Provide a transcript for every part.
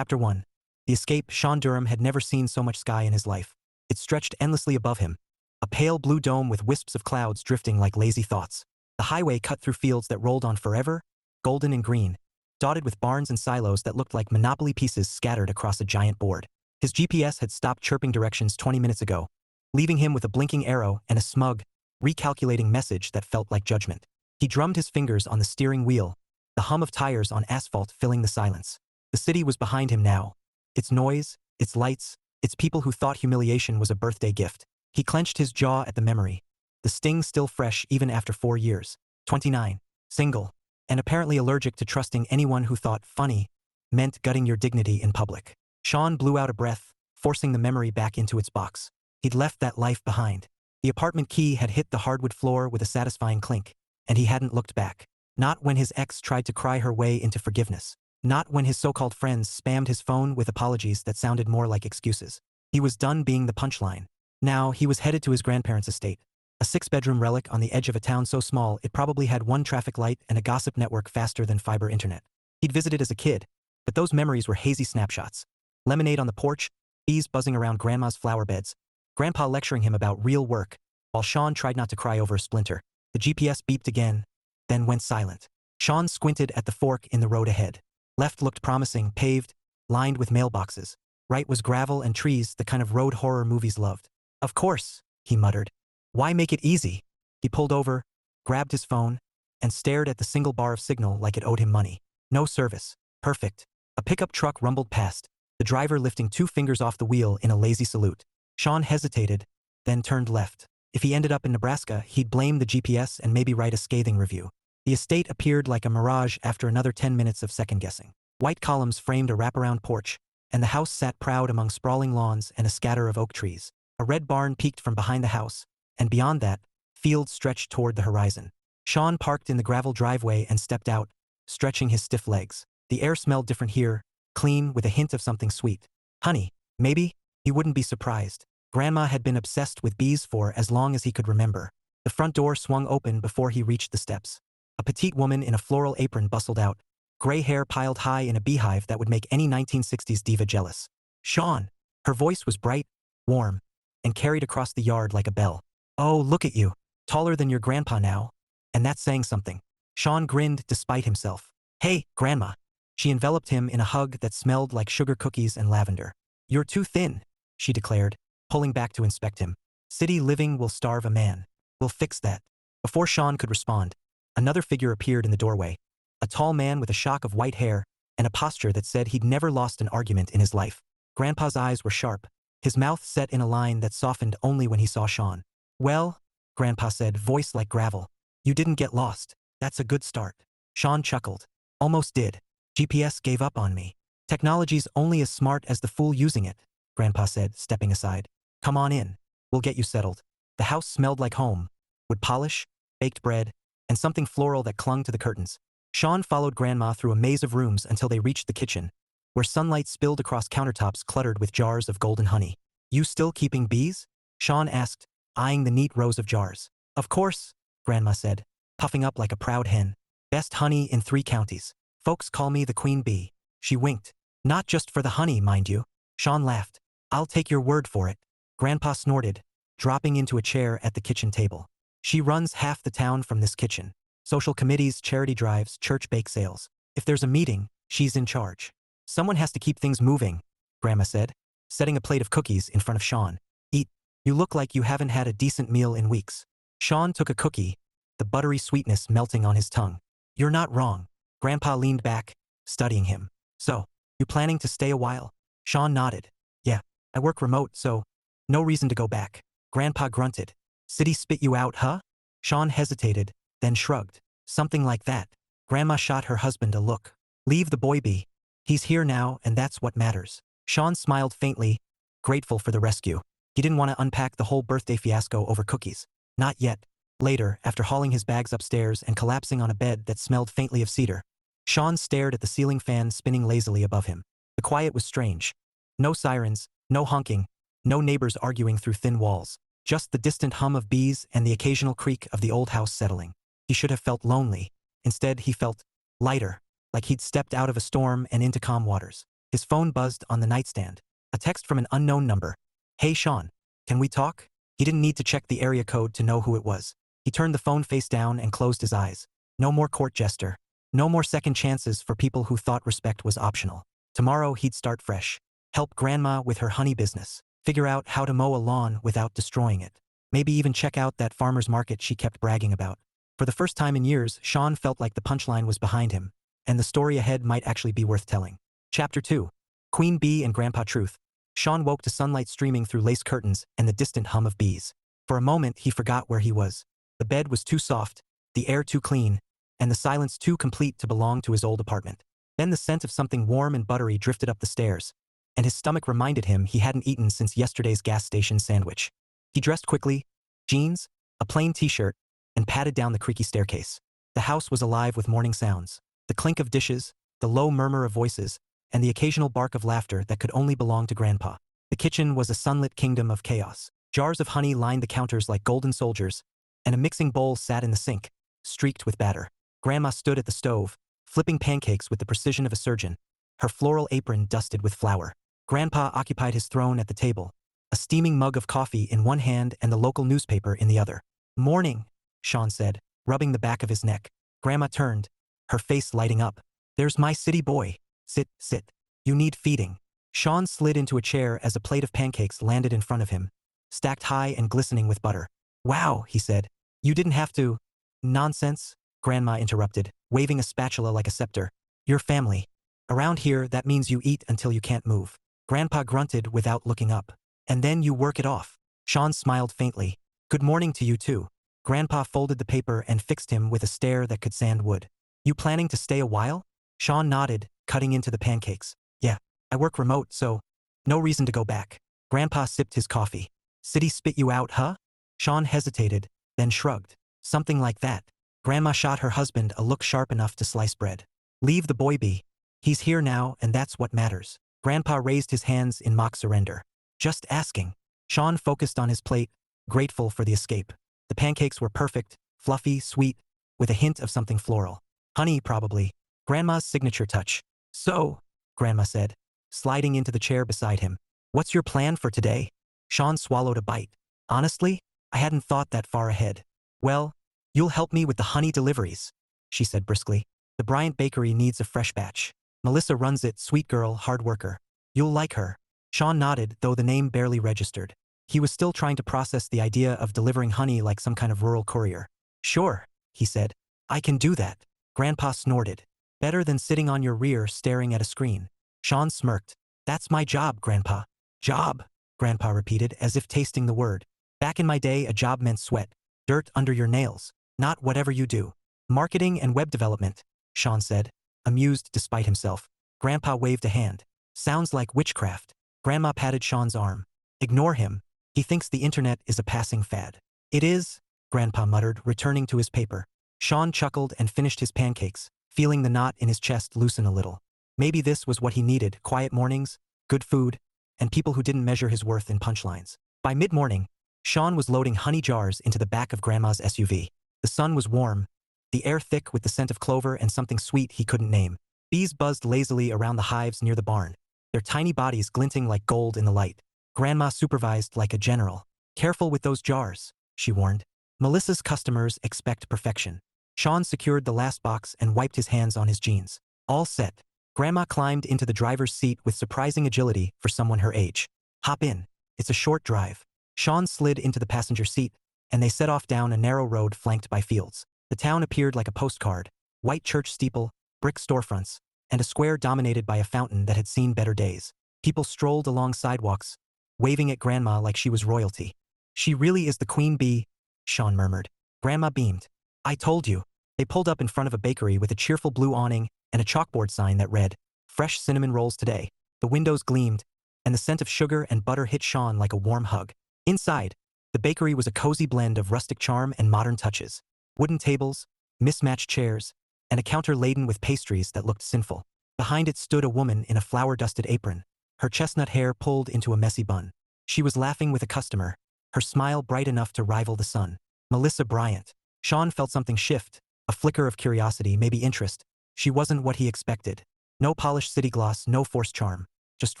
Chapter 1. The escape. Sean Durham had never seen so much sky in his life. It stretched endlessly above him, a pale blue dome with wisps of clouds drifting like lazy thoughts. The highway cut through fields that rolled on forever, golden and green, dotted with barns and silos that looked like Monopoly pieces scattered across a giant board. His GPS had stopped chirping directions 20 minutes ago, leaving him with a blinking arrow and a smug, recalculating message that felt like judgment. He drummed his fingers on the steering wheel, the hum of tires on asphalt filling the silence. The city was behind him now. Its noise, its lights, its people who thought humiliation was a birthday gift. He clenched his jaw at the memory, the sting still fresh even after 4 years. 29, single, and apparently allergic to trusting anyone who thought funny meant gutting your dignity in public. Sean blew out a breath, forcing the memory back into its box. He'd left that life behind. The apartment key had hit the hardwood floor with a satisfying clink, and he hadn't looked back. Not when his ex tried to cry her way into forgiveness. Not when his so-called friends spammed his phone with apologies that sounded more like excuses. He was done being the punchline. Now he was headed to his grandparents' estate, a 6-bedroom relic on the edge of a town so small it probably had one traffic light and a gossip network faster than fiber internet. He'd visited as a kid, but those memories were hazy snapshots. Lemonade on the porch, bees buzzing around grandma's flower beds, grandpa lecturing him about real work, while Sean tried not to cry over a splinter. The GPS beeped again, then went silent. Sean squinted at the fork in the road ahead. Left looked promising, paved, lined with mailboxes. Right was gravel and trees, the kind of road horror movies loved. Of course, he muttered. Why make it easy? He pulled over, grabbed his phone, and stared at the single bar of signal like it owed him money. No service. Perfect. A pickup truck rumbled past, the driver lifting 2 fingers off the wheel in a lazy salute. Sean hesitated, then turned left. If he ended up in Nebraska, he'd blame the GPS and maybe write a scathing review. The estate appeared like a mirage after another 10 minutes of second-guessing. White columns framed a wraparound porch, and the house sat proud among sprawling lawns and a scatter of oak trees. A red barn peeked from behind the house, and beyond that, fields stretched toward the horizon. Sean parked in the gravel driveway and stepped out, stretching his stiff legs. The air smelled different here, clean with a hint of something sweet. Honey, maybe? He wouldn't be surprised. Grandma had been obsessed with bees for as long as he could remember. The front door swung open before he reached the steps. A petite woman in a floral apron bustled out, gray hair piled high in a beehive that would make any 1960s diva jealous. Sean! Her voice was bright, warm, and carried across the yard like a bell. Oh, look at you. Taller than your grandpa now. And that's saying something. Sean grinned despite himself. Hey, Grandma. She enveloped him in a hug that smelled like sugar cookies and lavender. You're too thin, she declared, pulling back to inspect him. City living will starve a man. We'll fix that. Before Sean could respond, another figure appeared in the doorway. A tall man with a shock of white hair and a posture that said he'd never lost an argument in his life. Grandpa's eyes were sharp, his mouth set in a line that softened only when he saw Sean. Well, Grandpa said, voice like gravel. You didn't get lost. That's a good start. Sean chuckled. Almost did. GPS gave up on me. Technology's only as smart as the fool using it, Grandpa said, stepping aside. Come on in. We'll get you settled. The house smelled like home. Wood polish, baked bread, and something floral that clung to the curtains. Sean followed Grandma through a maze of rooms until they reached the kitchen, where sunlight spilled across countertops cluttered with jars of golden honey. You still keeping bees? Sean asked, eyeing the neat rows of jars. Of course, Grandma said, puffing up like a proud hen. Best honey in 3 counties. Folks call me the queen bee. She winked. Not just for the honey, mind you. Sean laughed. I'll take your word for it. Grandpa snorted, dropping into a chair at the kitchen table. She runs half the town from this kitchen. Social committees, charity drives, church bake sales. If there's a meeting, she's in charge. Someone has to keep things moving, Grandma said, setting a plate of cookies in front of Sean. Eat. You look like you haven't had a decent meal in weeks. Sean took a cookie, the buttery sweetness melting on his tongue. You're not wrong. Grandpa leaned back, studying him. So, you planning to stay a while? Sean nodded. Yeah, I work remote, so no reason to go back. Grandpa grunted. City spit you out, huh? Sean hesitated, then shrugged. Something like that. Grandma shot her husband a look. Leave the boy be. He's here now, and that's what matters. Sean smiled faintly, grateful for the rescue. He didn't want to unpack the whole birthday fiasco over cookies. Not yet. Later, after hauling his bags upstairs and collapsing on a bed that smelled faintly of cedar, Sean stared at the ceiling fan spinning lazily above him. The quiet was strange. No sirens, no honking, no neighbors arguing through thin walls. Just the distant hum of bees and the occasional creak of the old house settling. He should have felt lonely. Instead, he felt lighter, like he'd stepped out of a storm and into calm waters. His phone buzzed on the nightstand. A text from an unknown number. "Hey Sean, can we talk?" He didn't need to check the area code to know who it was. He turned the phone face down and closed his eyes. No more court jester. No more second chances for people who thought respect was optional. Tomorrow he'd start fresh. Help Grandma with her honey business. Figure out how to mow a lawn without destroying it. Maybe even check out that farmer's market she kept bragging about. For the first time in years, Sean felt like the punchline was behind him, and the story ahead might actually be worth telling. Chapter 2. Queen Bee and Grandpa Truth. Sean woke to sunlight streaming through lace curtains and the distant hum of bees. For a moment, he forgot where he was. The bed was too soft, the air too clean, and the silence too complete to belong to his old apartment. Then the scent of something warm and buttery drifted up the stairs, and his stomach reminded him he hadn't eaten since yesterday's gas station sandwich. He dressed quickly, jeans, a plain t-shirt, and padded down the creaky staircase. The house was alive with morning sounds, the clink of dishes, the low murmur of voices, and the occasional bark of laughter that could only belong to Grandpa. The kitchen was a sunlit kingdom of chaos. Jars of honey lined the counters like golden soldiers, and a mixing bowl sat in the sink, streaked with batter. Grandma stood at the stove, flipping pancakes with the precision of a surgeon, her floral apron dusted with flour. Grandpa occupied his throne at the table, a steaming mug of coffee in one hand and the local newspaper in the other. "Morning," Sean said, rubbing the back of his neck. Grandma turned, her face lighting up. "There's my city boy. Sit, sit. You need feeding." Sean slid into a chair as a plate of pancakes landed in front of him, stacked high and glistening with butter. "Wow," he said. "You didn't have to." "Nonsense," Grandma interrupted, waving a spatula like a scepter. "Your family. Around here, that means you eat until you can't move." Grandpa grunted without looking up. "And then you work it off." Sean smiled faintly. "Good morning to you too." Grandpa folded the paper and fixed him with a stare that could sand wood. "You planning to stay a while?" Sean nodded, cutting into the pancakes. "Yeah, I work remote, so no reason to go back." Grandpa sipped his coffee. "City spit you out, huh?" Sean hesitated, then shrugged. "Something like that." Grandma shot her husband a look sharp enough to slice bread. "Leave the boy be. He's here now, and that's what matters." Grandpa raised his hands in mock surrender. "Just asking." Sean focused on his plate, grateful for the escape. The pancakes were perfect, fluffy, sweet, with a hint of something floral. Honey, probably. Grandma's signature touch. "So," Grandma said, sliding into the chair beside him. "What's your plan for today?" Sean swallowed a bite. "Honestly, I hadn't thought that far ahead." "Well, you'll help me with the honey deliveries," she said briskly. "The Bryant Bakery needs a fresh batch. Melissa runs it, sweet girl, hard worker. You'll like her." Sean nodded, though the name barely registered. He was still trying to process the idea of delivering honey like some kind of rural courier. "Sure," he said. "I can do that." Grandpa snorted. "Better than sitting on your rear staring at a screen." Sean smirked. "That's my job, Grandpa." "Job," Grandpa repeated, as if tasting the word. "Back in my day, a job meant sweat, dirt under your nails, not whatever you do." "Marketing and web development," Sean said, amused despite himself. Grandpa waved a hand. "Sounds like witchcraft." Grandma patted Sean's arm. "Ignore him. He thinks the internet is a passing fad." "It is," Grandpa muttered, returning to his paper. Sean chuckled and finished his pancakes, feeling the knot in his chest loosen a little. Maybe this was what he needed: quiet mornings, good food, and people who didn't measure his worth in punchlines. By mid-morning, Sean was loading honey jars into the back of Grandma's SUV. The sun was warm, the air thick with the scent of clover and something sweet he couldn't name. Bees buzzed lazily around the hives near the barn, their tiny bodies glinting like gold in the light. Grandma supervised like a general. "Careful with those jars," she warned. "Melissa's customers expect perfection." Sean secured the last box and wiped his hands on his jeans. All set. Grandma climbed into the driver's seat with surprising agility for someone her age. "Hop in. It's a short drive." Sean slid into the passenger seat, and they set off down a narrow road flanked by fields. The town appeared like a postcard: white church steeple, brick storefronts, and a square dominated by a fountain that had seen better days. People strolled along sidewalks, waving at Grandma like she was royalty. "She really is the queen bee," Sean murmured. Grandma beamed. "I told you." They pulled up in front of a bakery with a cheerful blue awning and a chalkboard sign that read, "Fresh cinnamon rolls today." The windows gleamed, and the scent of sugar and butter hit Sean like a warm hug. Inside, the bakery was a cozy blend of rustic charm and modern touches. Wooden tables, mismatched chairs, and a counter laden with pastries that looked sinful. Behind it stood a woman in a flour-dusted apron, her chestnut hair pulled into a messy bun. She was laughing with a customer, her smile bright enough to rival the sun. Melissa Bryant. Sean felt something shift, a flicker of curiosity, maybe interest. She wasn't what he expected. No polished city gloss, no forced charm. Just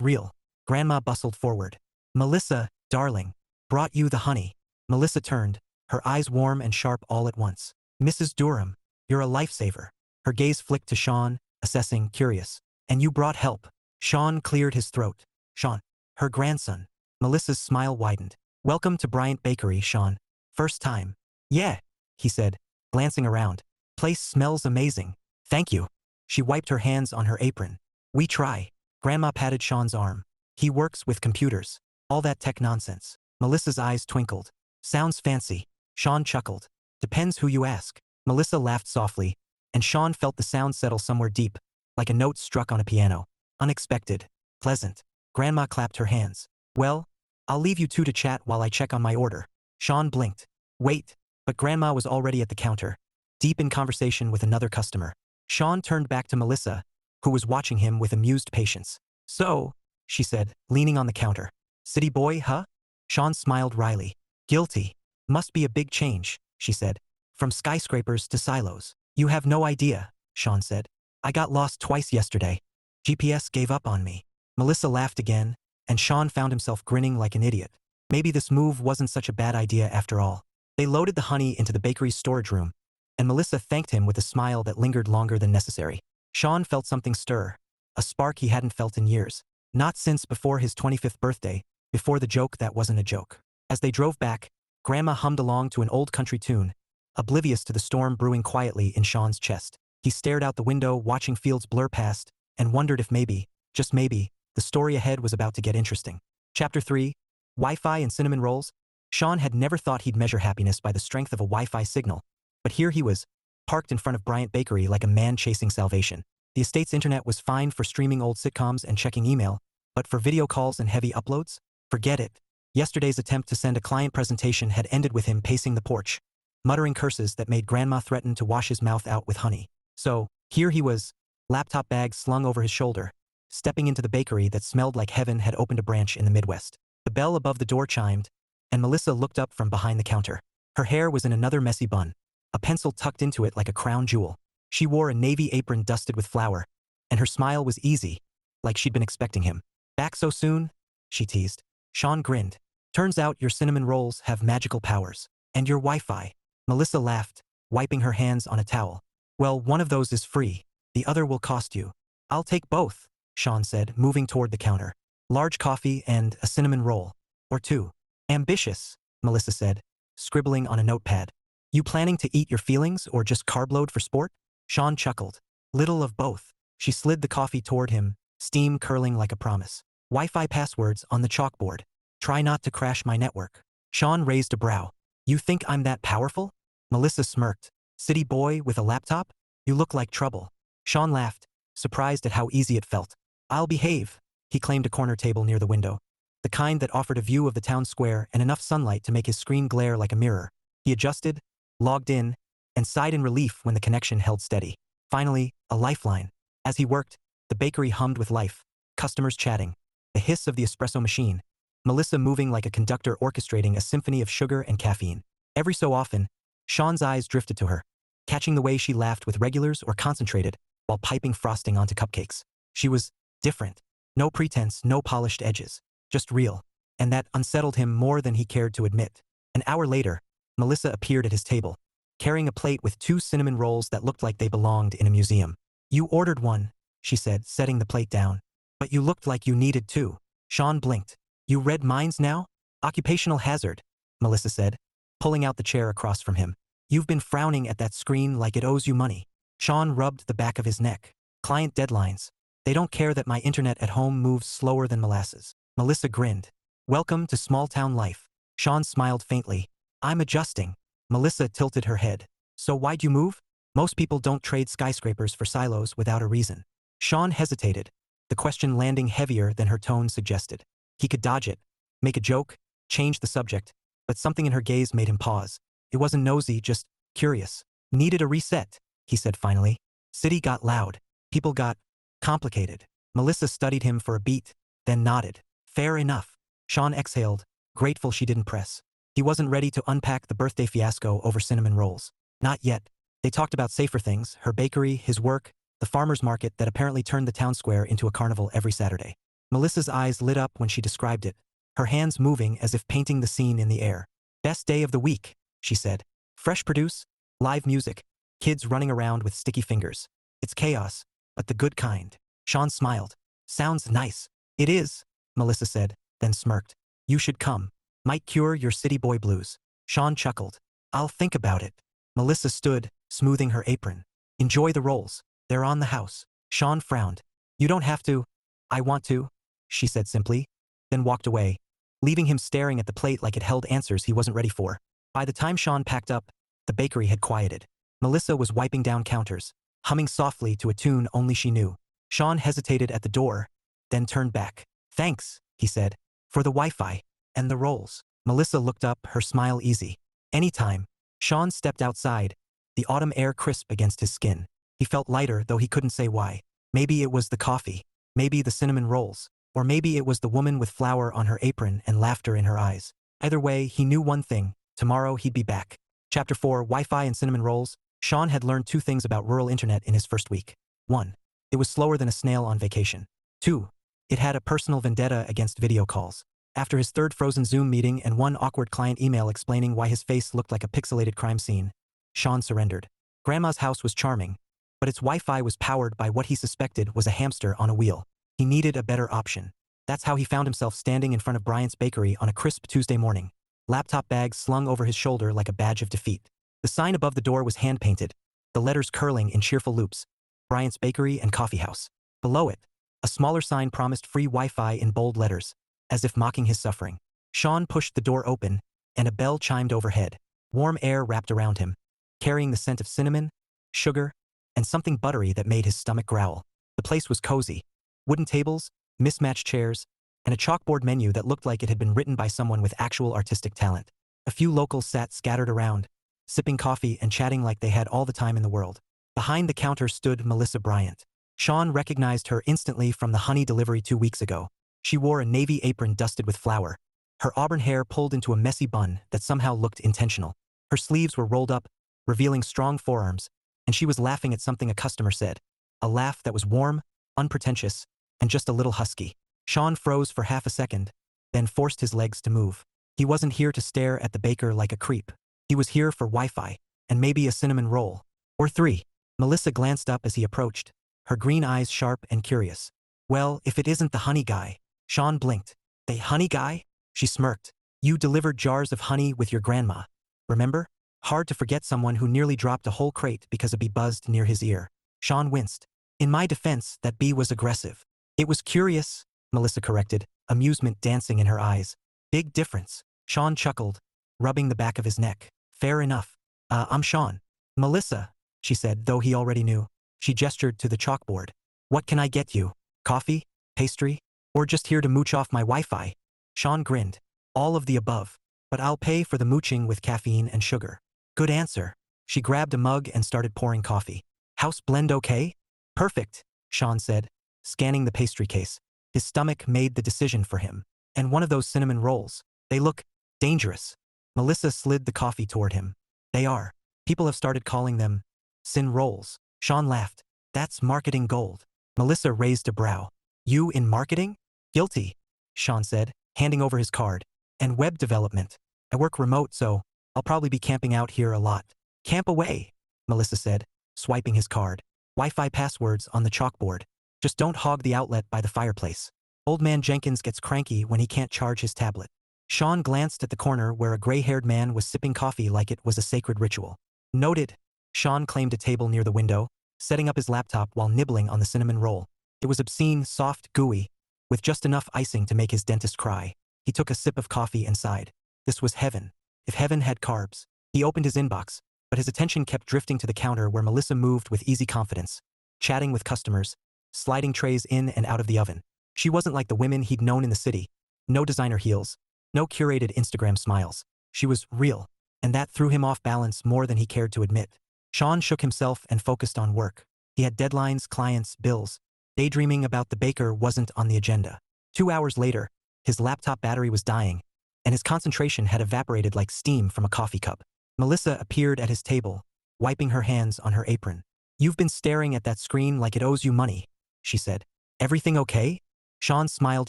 real. Grandma bustled forward. Melissa, darling. Brought you the honey. Melissa turned, her eyes warm and sharp all at once. Mrs. Durham, you're a lifesaver. Her gaze flicked to Sean, assessing, curious. And you brought help. Sean cleared his throat. Sean. Her grandson. Melissa's smile widened. Welcome to Bryant Bakery, Sean. First time. Yeah, he said, glancing around. Place smells amazing. Thank you. She wiped her hands on her apron. We try. Grandma patted Sean's arm. He works with computers. All that tech nonsense. Melissa's eyes twinkled. Sounds fancy. Sean chuckled. Depends who you ask. Melissa laughed softly, and Sean felt the sound settle somewhere deep, like a note struck on a piano. Unexpected. Pleasant. Grandma clapped her hands. Well, I'll leave you two to chat while I check on my order. Sean blinked. Wait. But Grandma was already at the counter, deep in conversation with another customer. Sean turned back to Melissa, who was watching him with amused patience. So, she said, leaning on the counter. City boy, huh? Sean smiled wryly. Guilty. Must be a big change, she said. From skyscrapers to silos. You have no idea, Sean said. I got lost twice yesterday. GPS gave up on me. Melissa laughed again, and Sean found himself grinning like an idiot. Maybe this move wasn't such a bad idea after all. They loaded the honey into the bakery's storage room, and Melissa thanked him with a smile that lingered longer than necessary. Sean felt something stir, a spark he hadn't felt in years. Not since before his 25th birthday, before the joke that wasn't a joke. As they drove back, Grandma hummed along to an old country tune, oblivious to the storm brewing quietly in Sean's chest. He stared out the window, watching fields blur past, and wondered if maybe, just maybe, the story ahead was about to get interesting. Chapter 3. Wi-Fi and cinnamon rolls. Sean had never thought he'd measure happiness by the strength of a Wi-Fi signal. But here he was, parked in front of Bryant Bakery like a man chasing salvation. The estate's internet was fine for streaming old sitcoms and checking email, but for video calls and heavy uploads? Forget it. Yesterday's attempt to send a client presentation had ended with him pacing the porch, muttering curses that made Grandma threaten to wash his mouth out with honey. So, here he was, laptop bag slung over his shoulder, stepping into the bakery that smelled like heaven had opened a branch in the Midwest. The bell above the door chimed, and Melissa looked up from behind the counter. Her hair was in another messy bun, a pencil tucked into it like a crown jewel. She wore a navy apron dusted with flour, and her smile was easy, like she'd been expecting him. Back so soon? She teased. Sean grinned. Turns out your cinnamon rolls have magical powers. And your Wi-Fi. Melissa laughed, wiping her hands on a towel. Well, one of those is free. The other will cost you. I'll take both, Sean said, moving toward the counter. Large coffee and a cinnamon roll. Or two. Ambitious, Melissa said, scribbling on a notepad. You planning to eat your feelings or just carb load for sport? Sean chuckled. Little of both. She slid the coffee toward him, steam curling like a promise. Wi-Fi passwords on the chalkboard. Try not to crash my network. Sean raised a brow. You think I'm that powerful? Melissa smirked. City boy with a laptop? You look like trouble. Sean laughed, surprised at how easy it felt. I'll behave. He claimed a corner table near the window, the kind that offered a view of the town square and enough sunlight to make his screen glare like a mirror. He adjusted, logged in, and sighed in relief when the connection held steady. Finally, a lifeline. As he worked, the bakery hummed with life, customers chatting, the hiss of the espresso machine, Melissa moving like a conductor orchestrating a symphony of sugar and caffeine. Every so often, Sean's eyes drifted to her, catching the way she laughed with regulars or concentrated while piping frosting onto cupcakes. She was different. No pretense, no polished edges. Just real. And that unsettled him more than he cared to admit. An hour later, Melissa appeared at his table, carrying a plate with 2 cinnamon rolls that looked like they belonged in a museum. You ordered one, she said, setting the plate down. But you looked like you needed 2. Sean blinked. You read minds now? Occupational hazard, Melissa said, pulling out the chair across from him. You've been frowning at that screen like it owes you money. Sean rubbed the back of his neck. Client deadlines. They don't care that my internet at home moves slower than molasses. Melissa grinned. Welcome to small-town life. Sean smiled faintly. I'm adjusting. Melissa tilted her head. So why'd you move? Most people don't trade skyscrapers for silos without a reason. Sean hesitated, the question landing heavier than her tone suggested. He could dodge it, make a joke, change the subject, but something in her gaze made him pause. It wasn't nosy, just curious. Needed a reset, he said finally. City got loud. People got complicated. Melissa studied him for a beat, then nodded. Fair enough. Sean exhaled, grateful she didn't press. He wasn't ready to unpack the birthday fiasco over cinnamon rolls. Not yet. They talked about safer things, her bakery, his work, the farmer's market that apparently turned the town square into a carnival every Saturday. Melissa's eyes lit up when she described it, her hands moving as if painting the scene in the air. Best day of the week, she said. Fresh produce, live music, kids running around with sticky fingers. It's chaos, but the good kind. Sean smiled. Sounds nice. It is, Melissa said, then smirked. You should come. Might cure your city boy blues. Sean chuckled. I'll think about it. Melissa stood, smoothing her apron. Enjoy the rolls. They're on the house. Sean frowned. You don't have to. I want to, she said simply, then walked away, leaving him staring at the plate like it held answers he wasn't ready for. By the time Sean packed up, the bakery had quieted. Melissa was wiping down counters, humming softly to a tune only she knew. Sean hesitated at the door, then turned back. Thanks, he said, for the Wi-Fi and the rolls. Melissa looked up, her smile easy. Anytime. Sean stepped outside, the autumn air crisp against his skin. He felt lighter, though he couldn't say why. Maybe it was the coffee, maybe the cinnamon rolls, or maybe it was the woman with flour on her apron and laughter in her eyes. Either way, he knew one thing: tomorrow he'd be back. Chapter 4: Wi-Fi and Cinnamon Rolls. Sean had learned two things about rural internet in his first week. 1. It was slower than a snail on vacation. 2. It had a personal vendetta against video calls. After his third frozen Zoom meeting and one awkward client email explaining why his face looked like a pixelated crime scene, Sean surrendered. Grandma's house was charming, but its Wi-Fi was powered by what he suspected was a hamster on a wheel. He needed a better option. That's how he found himself standing in front of Bryant's bakery on a crisp Tuesday morning, laptop bag slung over his shoulder like a badge of defeat. The sign above the door was hand-painted, the letters curling in cheerful loops: Bryant's Bakery and Coffee House. Below it, a smaller sign promised free Wi-Fi in bold letters, as if mocking his suffering. Sean pushed the door open, and a bell chimed overhead. Warm air wrapped around him, carrying the scent of cinnamon, sugar, and something buttery that made his stomach growl. The place was cozy. Wooden tables, mismatched chairs, and a chalkboard menu that looked like it had been written by someone with actual artistic talent. A few locals sat scattered around, sipping coffee and chatting like they had all the time in the world. Behind the counter stood Melissa Bryant. Sean recognized her instantly from the honey delivery 2 weeks ago. She wore a navy apron dusted with flour, her auburn hair pulled into a messy bun that somehow looked intentional. Her sleeves were rolled up, revealing strong forearms, and she was laughing at something a customer said. A laugh that was warm, unpretentious, and just a little husky. Sean froze for half a second, then forced his legs to move. He wasn't here to stare at the baker like a creep. He was here for Wi-Fi, and maybe a cinnamon roll. Or 3. Melissa glanced up as he approached, her green eyes sharp and curious. Well, if it isn't the honey guy. Sean blinked. The honey guy? She smirked. You delivered jars of honey with your grandma. Remember? Hard to forget someone who nearly dropped a whole crate because a bee buzzed near his ear. Sean winced. In my defense, that bee was aggressive. It was curious, Melissa corrected, amusement dancing in her eyes. Big difference. Sean chuckled, rubbing the back of his neck. Fair enough. I'm Sean. Melissa, she said, though he already knew. She gestured to the chalkboard. What can I get you? Coffee? Pastry? Or just here to mooch off my Wi-Fi? Sean grinned. All of the above. But I'll pay for the mooching with caffeine and sugar. Good answer. She grabbed a mug and started pouring coffee. House blend okay? Perfect, Sean said, scanning the pastry case. His stomach made the decision for him. And one of those cinnamon rolls. They look dangerous. Melissa slid the coffee toward him. They are. People have started calling them sin rolls. Sean laughed. That's marketing gold. Melissa raised a brow. You in marketing? Guilty, Sean said, handing over his card. And web development. I work remote, so I'll probably be camping out here a lot. Camp away, Melissa said, swiping his card. Wi-Fi passwords on the chalkboard. Just don't hog the outlet by the fireplace. Old man Jenkins gets cranky when he can't charge his tablet. Sean glanced at the corner where a gray-haired man was sipping coffee like it was a sacred ritual. Noted. Sean claimed a table near the window, setting up his laptop while nibbling on the cinnamon roll. It was obscene, soft, gooey, with just enough icing to make his dentist cry. He took a sip of coffee and sighed. This was heaven. If heaven had carbs. He opened his inbox, but his attention kept drifting to the counter where Melissa moved with easy confidence, chatting with customers, sliding trays in and out of the oven. She wasn't like the women he'd known in the city. No designer heels, no curated Instagram smiles. She was real, and that threw him off balance more than he cared to admit. Sean shook himself and focused on work. He had deadlines, clients, bills. Daydreaming about the baker wasn't on the agenda. 2 hours later, his laptop battery was dying, and his concentration had evaporated like steam from a coffee cup. Melissa appeared at his table, wiping her hands on her apron. You've been staring at that screen like it owes you money, she said. Everything okay? Sean smiled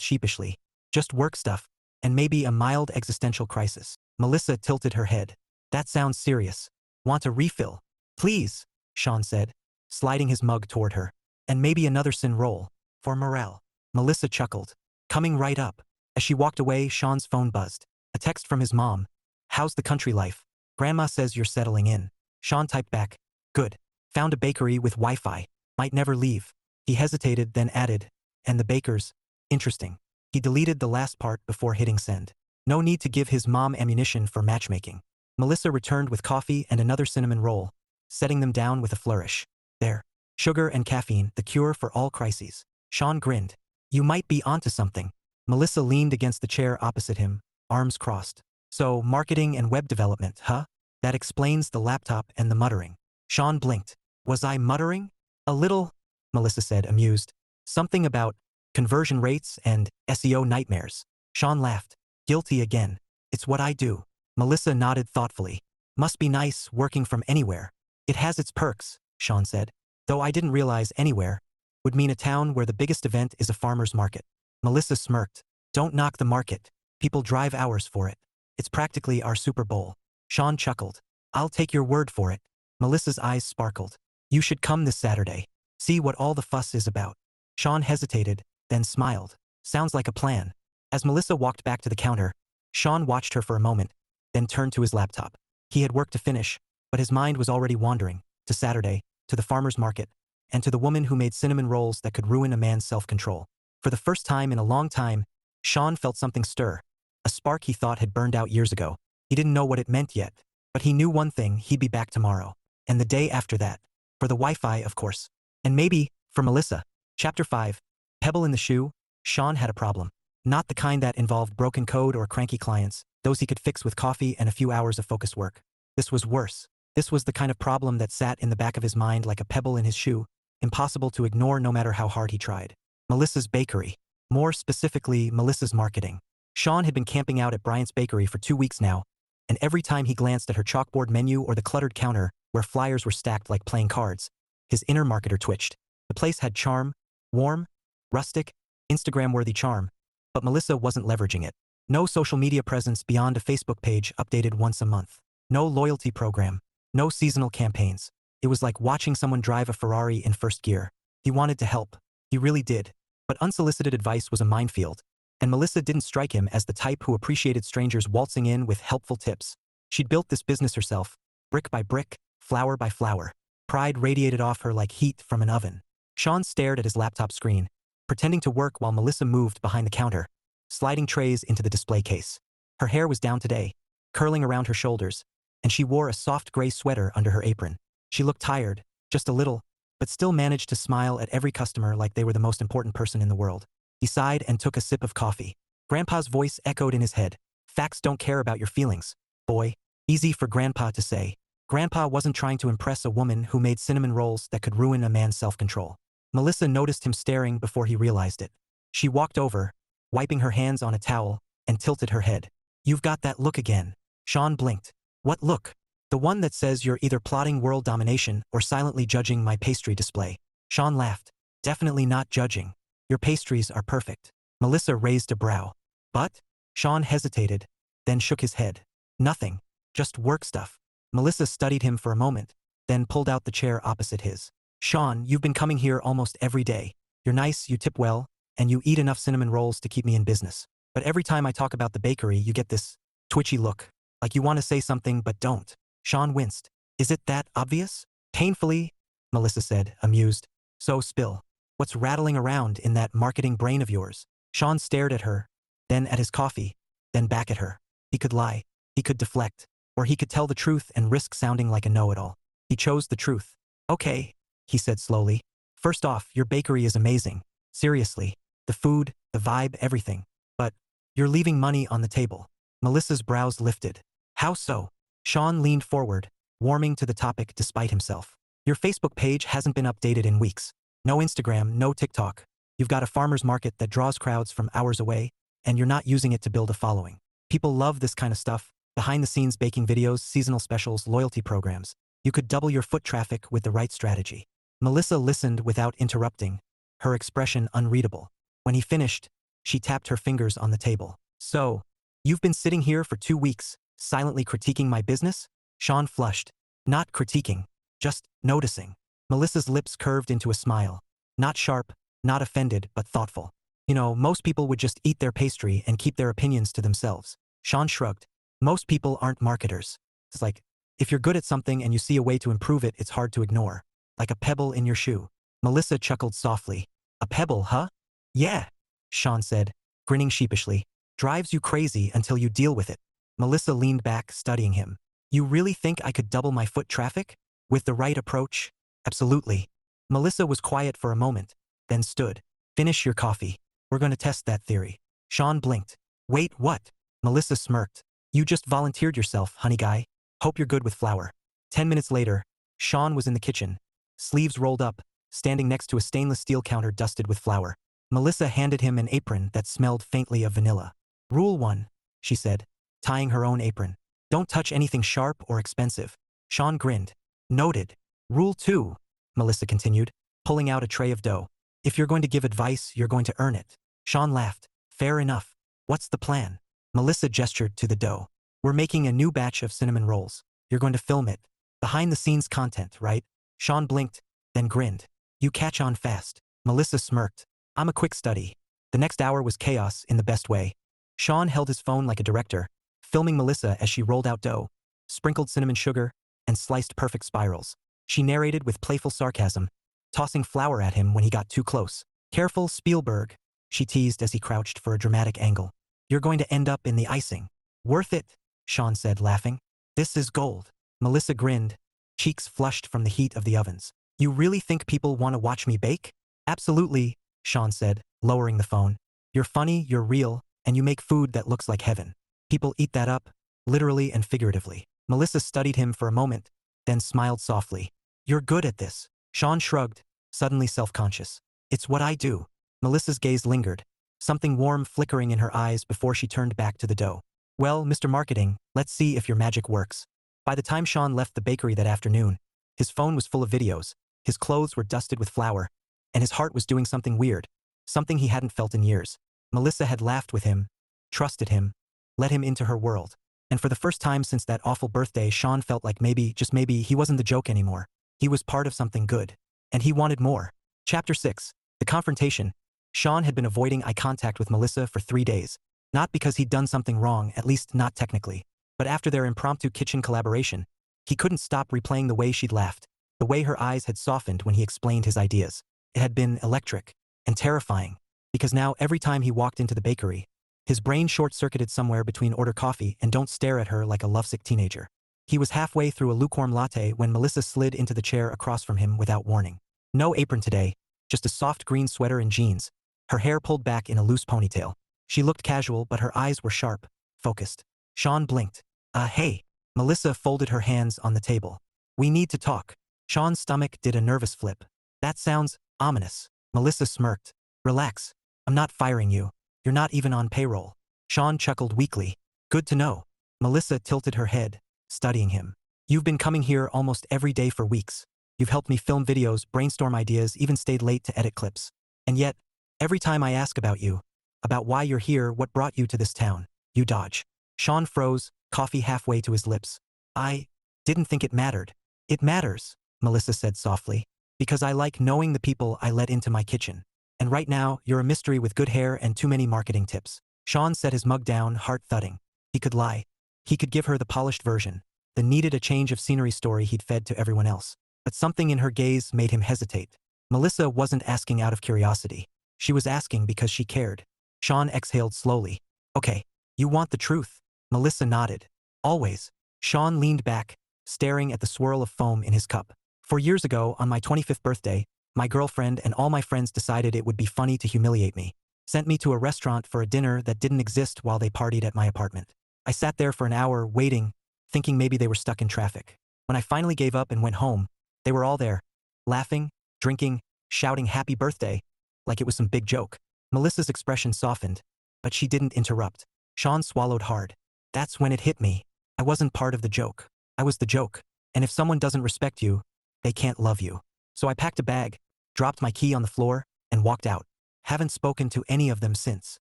sheepishly. Just work stuff, and maybe a mild existential crisis. Melissa tilted her head. That sounds serious. Want a refill? Please, Sean said, sliding his mug toward her. And maybe another sin roll. For morale. Melissa chuckled. Coming right up. As she walked away, Sean's phone buzzed. A text from his mom. How's the country life? Grandma says you're settling in. Sean typed back. Good. Found a bakery with Wi-Fi. Might never leave. He hesitated, then added. And the bakers. Interesting. He deleted the last part before hitting send. No need to give his mom ammunition for matchmaking. Melissa returned with coffee and another cinnamon roll, setting them down with a flourish. There. Sugar and caffeine, the cure for all crises. Sean grinned. You might be onto something. Melissa leaned against the chair opposite him, arms crossed. So, marketing and web development, huh? That explains the laptop and the muttering. Sean blinked. Was I muttering? A little, Melissa said, amused. Something about conversion rates and SEO nightmares. Sean laughed. Guilty again. It's what I do. Melissa nodded thoughtfully. Must be nice working from anywhere. It has its perks, Sean said. Though I didn't realize anywhere would mean a town where the biggest event is a farmer's market. Melissa smirked. Don't knock the market. People drive hours for it. It's practically our Super Bowl. Sean chuckled. I'll take your word for it. Melissa's eyes sparkled. You should come this Saturday. See what all the fuss is about. Sean hesitated, then smiled. Sounds like a plan. As Melissa walked back to the counter, Sean watched her for a moment, then turned to his laptop. He had work to finish, but his mind was already wandering, to Saturday, to the farmer's market, and to the woman who made cinnamon rolls that could ruin a man's self-control. For the first time in a long time, Sean felt something stir, a spark he thought had burned out years ago. He didn't know what it meant yet, but he knew one thing: he'd be back tomorrow. And the day after that. For the Wi-Fi, of course. And maybe, for Melissa. Chapter 5. Pebble in the shoe. Sean had a problem. Not the kind that involved broken code or cranky clients, those he could fix with coffee and a few hours of focused work. This was worse. This was the kind of problem that sat in the back of his mind like a pebble in his shoe, impossible to ignore no matter how hard he tried. Melissa's bakery. More specifically, Melissa's marketing. Sean had been camping out at Bryant's bakery for 2 weeks now, and every time he glanced at her chalkboard menu or the cluttered counter where flyers were stacked like playing cards, his inner marketer twitched. The place had charm, warm, rustic, Instagram-worthy charm, but Melissa wasn't leveraging it. No social media presence beyond a Facebook page updated once a month. No loyalty program. No seasonal campaigns. It was like watching someone drive a Ferrari in first gear. He wanted to help. He really did. But unsolicited advice was a minefield, and Melissa didn't strike him as the type who appreciated strangers waltzing in with helpful tips. She'd built this business herself, brick by brick, flower by flower. Pride radiated off her like heat from an oven. Sean stared at his laptop screen, pretending to work while Melissa moved behind the counter, sliding trays into the display case. Her hair was down today, curling around her shoulders, and she wore a soft gray sweater under her apron. She looked tired, just a little, but still managed to smile at every customer like they were the most important person in the world. He sighed and took a sip of coffee. Grandpa's voice echoed in his head. Facts don't care about your feelings, boy. Easy for Grandpa to say. Grandpa wasn't trying to impress a woman who made cinnamon rolls that could ruin a man's self-control. Melissa noticed him staring before he realized it. She walked over, wiping her hands on a towel, and tilted her head. You've got that look again. Sean blinked. What look? The one that says you're either plotting world domination or silently judging my pastry display. Sean laughed. Definitely not judging. Your pastries are perfect. Melissa raised a brow. But? Sean hesitated, then shook his head. Nothing. Just work stuff. Melissa studied him for a moment, then pulled out the chair opposite his. Sean, you've been coming here almost every day. You're nice, you tip well, and you eat enough cinnamon rolls to keep me in business. But every time I talk about the bakery, you get this twitchy look, like you want to say something but don't. Sean winced. Is it that obvious? Painfully, Melissa said, amused. So spill. What's rattling around in that marketing brain of yours? Sean stared at her, then at his coffee, then back at her. He could lie. He could deflect. Or he could tell the truth and risk sounding like a know-it-all. He chose the truth. Okay, he said slowly. First off, your bakery is amazing. Seriously. The food, the vibe, everything. But you're leaving money on the table. Melissa's brows lifted. How so? Sean leaned forward, warming to the topic despite himself. Your Facebook page hasn't been updated in weeks. No Instagram, no TikTok. You've got a farmer's market that draws crowds from hours away, and you're not using it to build a following. People love this kind of stuff. Behind-the-scenes baking videos, seasonal specials, loyalty programs. You could double your foot traffic with the right strategy. Melissa listened without interrupting, her expression unreadable. When he finished, she tapped her fingers on the table. So, you've been sitting here for 2 weeks, silently critiquing my business? Sean flushed. Not critiquing, just noticing. Melissa's lips curved into a smile. Not sharp, not offended, but thoughtful. You know, most people would just eat their pastry and keep their opinions to themselves. Sean shrugged. Most people aren't marketers. It's like, if you're good at something and you see a way to improve it, it's hard to ignore. Like a pebble in your shoe. Melissa chuckled softly. A pebble, huh? Yeah, Sean said, grinning sheepishly. Drives you crazy until you deal with it. Melissa leaned back, studying him. You really think I could double my foot traffic? With the right approach? Absolutely. Melissa was quiet for a moment, then stood. Finish your coffee. We're going to test that theory. Sean blinked. Wait, what? Melissa smirked. You just volunteered yourself, honey guy. Hope you're good with flour. 10 minutes later, Sean was in the kitchen, sleeves rolled up, standing next to a stainless steel counter dusted with flour. Melissa handed him an apron that smelled faintly of vanilla. Rule 1, she said, tying her own apron. Don't touch anything sharp or expensive. Sean grinned. Noted. Rule 2, Melissa continued, pulling out a tray of dough. If you're going to give advice, you're going to earn it. Sean laughed. Fair enough. What's the plan? Melissa gestured to the dough. We're making a new batch of cinnamon rolls. You're going to film it. Behind-the-scenes content, right? Sean blinked, then grinned. You catch on fast. Melissa smirked. I'm a quick study. The next hour was chaos in the best way. Sean held his phone like a director, filming Melissa as she rolled out dough, sprinkled cinnamon sugar, and sliced perfect spirals. She narrated with playful sarcasm, tossing flour at him when he got too close. Careful, Spielberg, she teased as he crouched for a dramatic angle. You're going to end up in the icing. Worth it, Sean said, laughing. This is gold. Melissa grinned, cheeks flushed from the heat of the ovens. You really think people want to watch me bake? Absolutely, Sean said, lowering the phone. You're funny, you're real, and you make food that looks like heaven. People eat that up, literally and figuratively. Melissa studied him for a moment, then smiled softly. You're good at this. Sean shrugged, suddenly self-conscious. It's what I do. Melissa's gaze lingered, something warm flickering in her eyes before she turned back to the dough. Well, Mr. Marketing, let's see if your magic works. By the time Sean left the bakery that afternoon, his phone was full of videos, his clothes were dusted with flour, and his heart was doing something weird, something he hadn't felt in years. Melissa had laughed with him, trusted him, let him into her world. And for the first time since that awful birthday, Sean felt like maybe, just maybe, he wasn't the joke anymore. He was part of something good. And he wanted more. Chapter 6. The Confrontation. Sean had been avoiding eye contact with Melissa for 3 days. Not because he'd done something wrong, at least not technically. But after their impromptu kitchen collaboration, he couldn't stop replaying the way she'd laughed, the way her eyes had softened when he explained his ideas. It had been electric and terrifying, because now every time he walked into the bakery, his brain short-circuited somewhere between order coffee and don't stare at her like a lovesick teenager. He was halfway through a lukewarm latte when Melissa slid into the chair across from him without warning. No apron today, just a soft green sweater and jeans, her hair pulled back in a loose ponytail. She looked casual, but her eyes were sharp, focused. Sean blinked. Hey. Melissa folded her hands on the table. We need to talk. Sean's stomach did a nervous flip. That sounds ominous. Melissa smirked. Relax. I'm not firing you. You're not even on payroll. Sean chuckled weakly. Good to know. Melissa tilted her head, studying him. You've been coming here almost every day for weeks. You've helped me film videos, brainstorm ideas, even stayed late to edit clips. And yet, every time I ask about you, about why you're here, what brought you to this town, you dodge. Sean froze, coffee halfway to his lips. I didn't think it mattered. It matters, Melissa said softly, because I like knowing the people I let into my kitchen. And right now, you're a mystery with good hair and too many marketing tips. Sean set his mug down, heart thudding. He could lie. He could give her the polished version, the needed a change of scenery story he'd fed to everyone else. But something in her gaze made him hesitate. Melissa wasn't asking out of curiosity. She was asking because she cared. Sean exhaled slowly. Okay, you want the truth? Melissa nodded. Always. Sean leaned back, staring at the swirl of foam in his cup. 4 years ago, on my 25th birthday, my girlfriend and all my friends decided it would be funny to humiliate me. Sent me to a restaurant for a dinner that didn't exist while they partied at my apartment. I sat there for an hour, waiting, thinking maybe they were stuck in traffic. When I finally gave up and went home, they were all there, laughing, drinking, shouting happy birthday, like it was some big joke. Melissa's expression softened, but she didn't interrupt. Sean swallowed hard. That's when it hit me. I wasn't part of the joke. I was the joke. And if someone doesn't respect you, they can't love you. So I packed a bag, dropped my key on the floor, and walked out. Haven't spoken to any of them since.